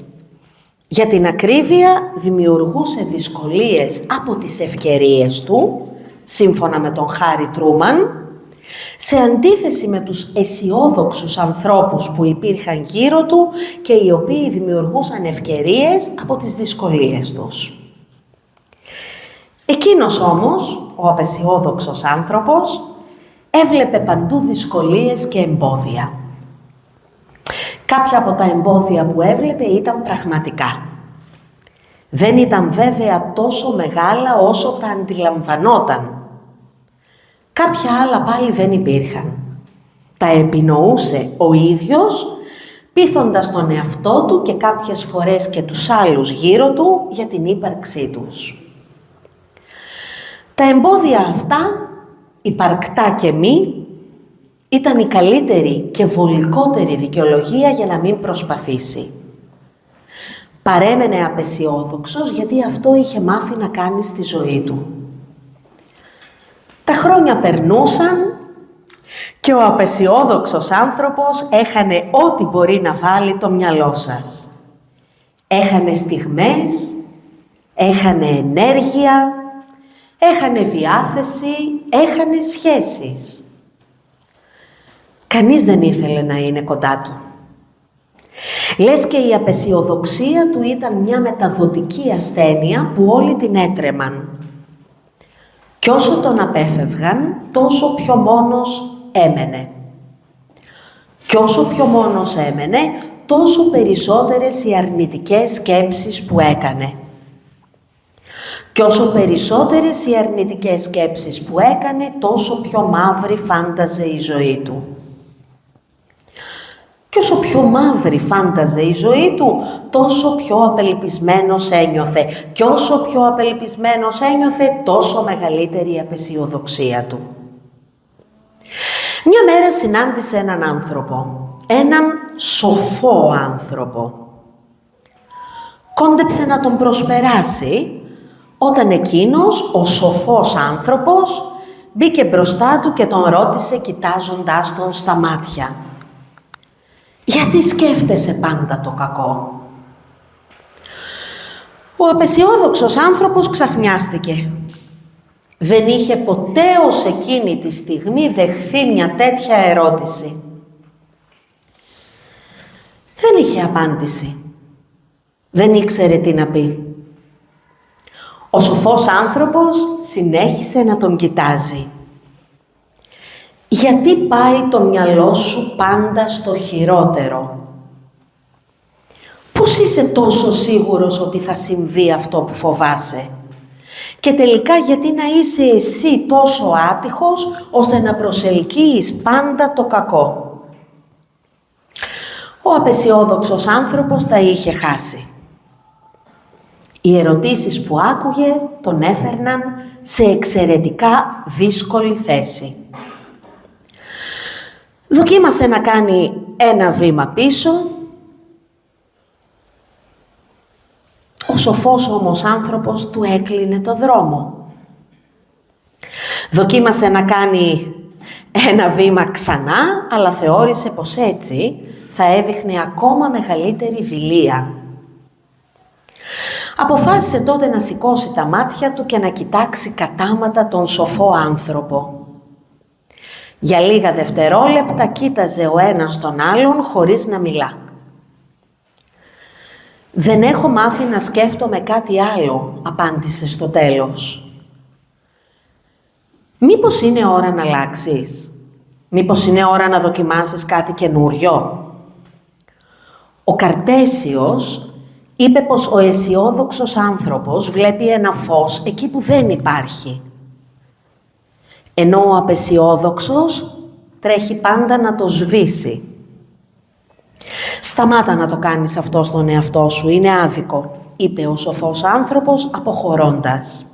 Για την ακρίβεια δημιουργούσε δυσκολίες από τις ευκαιρίες του, σύμφωνα με τον Χάρι Τρούμαν, σε αντίθεση με τους αισιόδοξους ανθρώπους που υπήρχαν γύρω του και οι οποίοι δημιουργούσαν ευκαιρίες από τις δυσκολίες τους. Εκείνος όμως, ο απεσιόδοξος άνθρωπος, έβλεπε παντού δυσκολίες και εμπόδια. Κάποια από τα εμπόδια που έβλεπε ήταν πραγματικά. Δεν ήταν βέβαια τόσο μεγάλα όσο τα αντιλαμβανόταν. Κάποια άλλα πάλι δεν υπήρχαν. Τα επινοούσε ο ίδιος, πείθοντας τον εαυτό του και κάποιες φορές και τους άλλους γύρω του για την ύπαρξή τους. Τα εμπόδια αυτά, υπαρκτά και μη, ήταν η καλύτερη και βολικότερη δικαιολογία για να μην προσπαθήσει. Παρέμενε απεσιόδοξος γιατί αυτό είχε μάθει να κάνει στη ζωή του. Τα χρόνια περνούσαν και ο απεσιόδοξος άνθρωπος έχανε ό,τι μπορεί να βάλει το μυαλό σας. Έχανε στιγμές, έχανε ενέργεια, έχανε διάθεση, έχανε σχέσεις. Κανείς δεν ήθελε να είναι κοντά του. Λες και η απεσιοδοξία του ήταν μια μεταδοτική ασθένεια που όλοι την έτρεμαν. Κι όσο τον απέφευγαν, τόσο πιο μόνος έμενε. Κι όσο πιο μόνος έμενε, τόσο περισσότερες οι αρνητικές σκέψεις που έκανε. Κι όσο περισσότερες οι αρνητικές σκέψεις που έκανε, τόσο πιο μαύρη φάνταζε η ζωή του. Και όσο πιο μαύρη φάνταζε η ζωή του, τόσο πιο απελπισμένος ένιωθε. Και όσο πιο απελπισμένος ένιωθε, τόσο μεγαλύτερη η απεσιοδοξία του. Μια μέρα συνάντησε έναν άνθρωπο, έναν σοφό άνθρωπο. Κόντεψε να τον προσπεράσει, όταν εκείνος, ο σοφός άνθρωπος, μπήκε μπροστά του και τον ρώτησε κοιτάζοντάς τον στα μάτια. «Γιατί σκέφτεσαι πάντα το κακό?» Ο απεσιόδοξος άνθρωπος ξαφνιάστηκε. Δεν είχε ποτέ ως εκείνη τη στιγμή δεχθεί μια τέτοια ερώτηση. Δεν είχε απάντηση. Δεν ήξερε τι να πει. Ο σοφός άνθρωπος συνέχισε να τον κοιτάζει. «Γιατί πάει το μυαλό σου πάντα στο χειρότερο? Πώς είσαι τόσο σίγουρος ότι θα συμβεί αυτό που φοβάσαι? Και τελικά γιατί να είσαι εσύ τόσο άτυχος ώστε να προσελκύεις πάντα το κακό?» Ο απεσιόδοξος άνθρωπος τα είχε χάσει. Οι ερωτήσεις που άκουγε τον έφερναν σε εξαιρετικά δύσκολη θέση. Δοκίμασε να κάνει ένα βήμα πίσω. Ο σοφός όμως άνθρωπος του έκλεινε το δρόμο. Δοκίμασε να κάνει ένα βήμα ξανά, αλλά θεώρησε πως έτσι θα έδειχνε ακόμα μεγαλύτερη δειλία. Αποφάσισε τότε να σηκώσει τα μάτια του και να κοιτάξει κατάματα τον σοφό άνθρωπο. Για λίγα δευτερόλεπτα κοίταζε ο ένας τον άλλον χωρίς να μιλά. «Δεν έχω μάθει να σκέφτομαι κάτι άλλο», απάντησε στο τέλος. «Μήπως είναι ώρα να αλλάξεις? Μήπως είναι ώρα να δοκιμάσεις κάτι καινούριο?» Ο Καρτέσιος είπε πως ο αισιόδοξος άνθρωπος βλέπει ένα φως εκεί που δεν υπάρχει. ενώ ο απεσιόδοξος τρέχει πάντα να το σβήσει. «Σταμάτα να το κάνεις αυτό στον εαυτό σου, είναι άδικο», είπε ο σοφός άνθρωπος αποχωρώντας.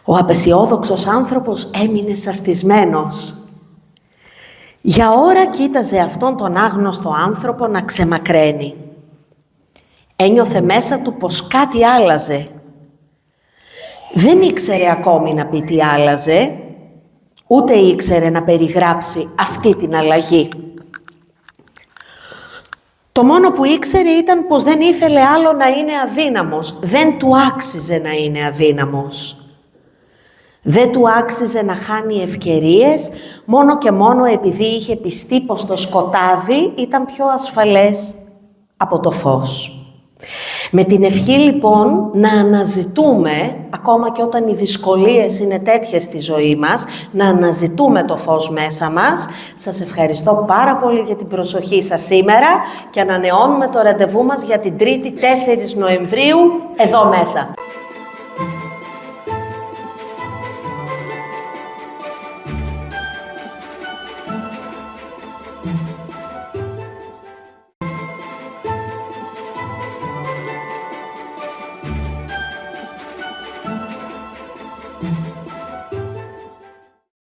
Ο απεσιόδοξος άνθρωπος έμεινε σαστισμένος. Για ώρα κοίταζε αυτόν τον άγνωστο άνθρωπο να ξεμακραίνει. Ένιωθε μέσα του πως κάτι άλλαζε. Δεν ήξερε ακόμη να πει τι άλλαζε, ούτε ήξερε να περιγράψει αυτή την αλλαγή. Το μόνο που ήξερε ήταν πως δεν ήθελε άλλο να είναι αδύναμος. Δεν του άξιζε να είναι αδύναμος. Δεν του άξιζε να χάνει ευκαιρίες μόνο και μόνο επειδή είχε πιστεί πως το σκοτάδι ήταν πιο ασφαλές από το φως. Με την ευχή λοιπόν να αναζητούμε, ακόμα και όταν οι δυσκολίες είναι τέτοιες στη ζωή μας, να αναζητούμε το φως μέσα μας. Σας ευχαριστώ πάρα πολύ για την προσοχή σας σήμερα και ανανεώνουμε το ραντεβού μας για την 3η 4 Νοεμβρίου εδώ μέσα. Mm-hmm.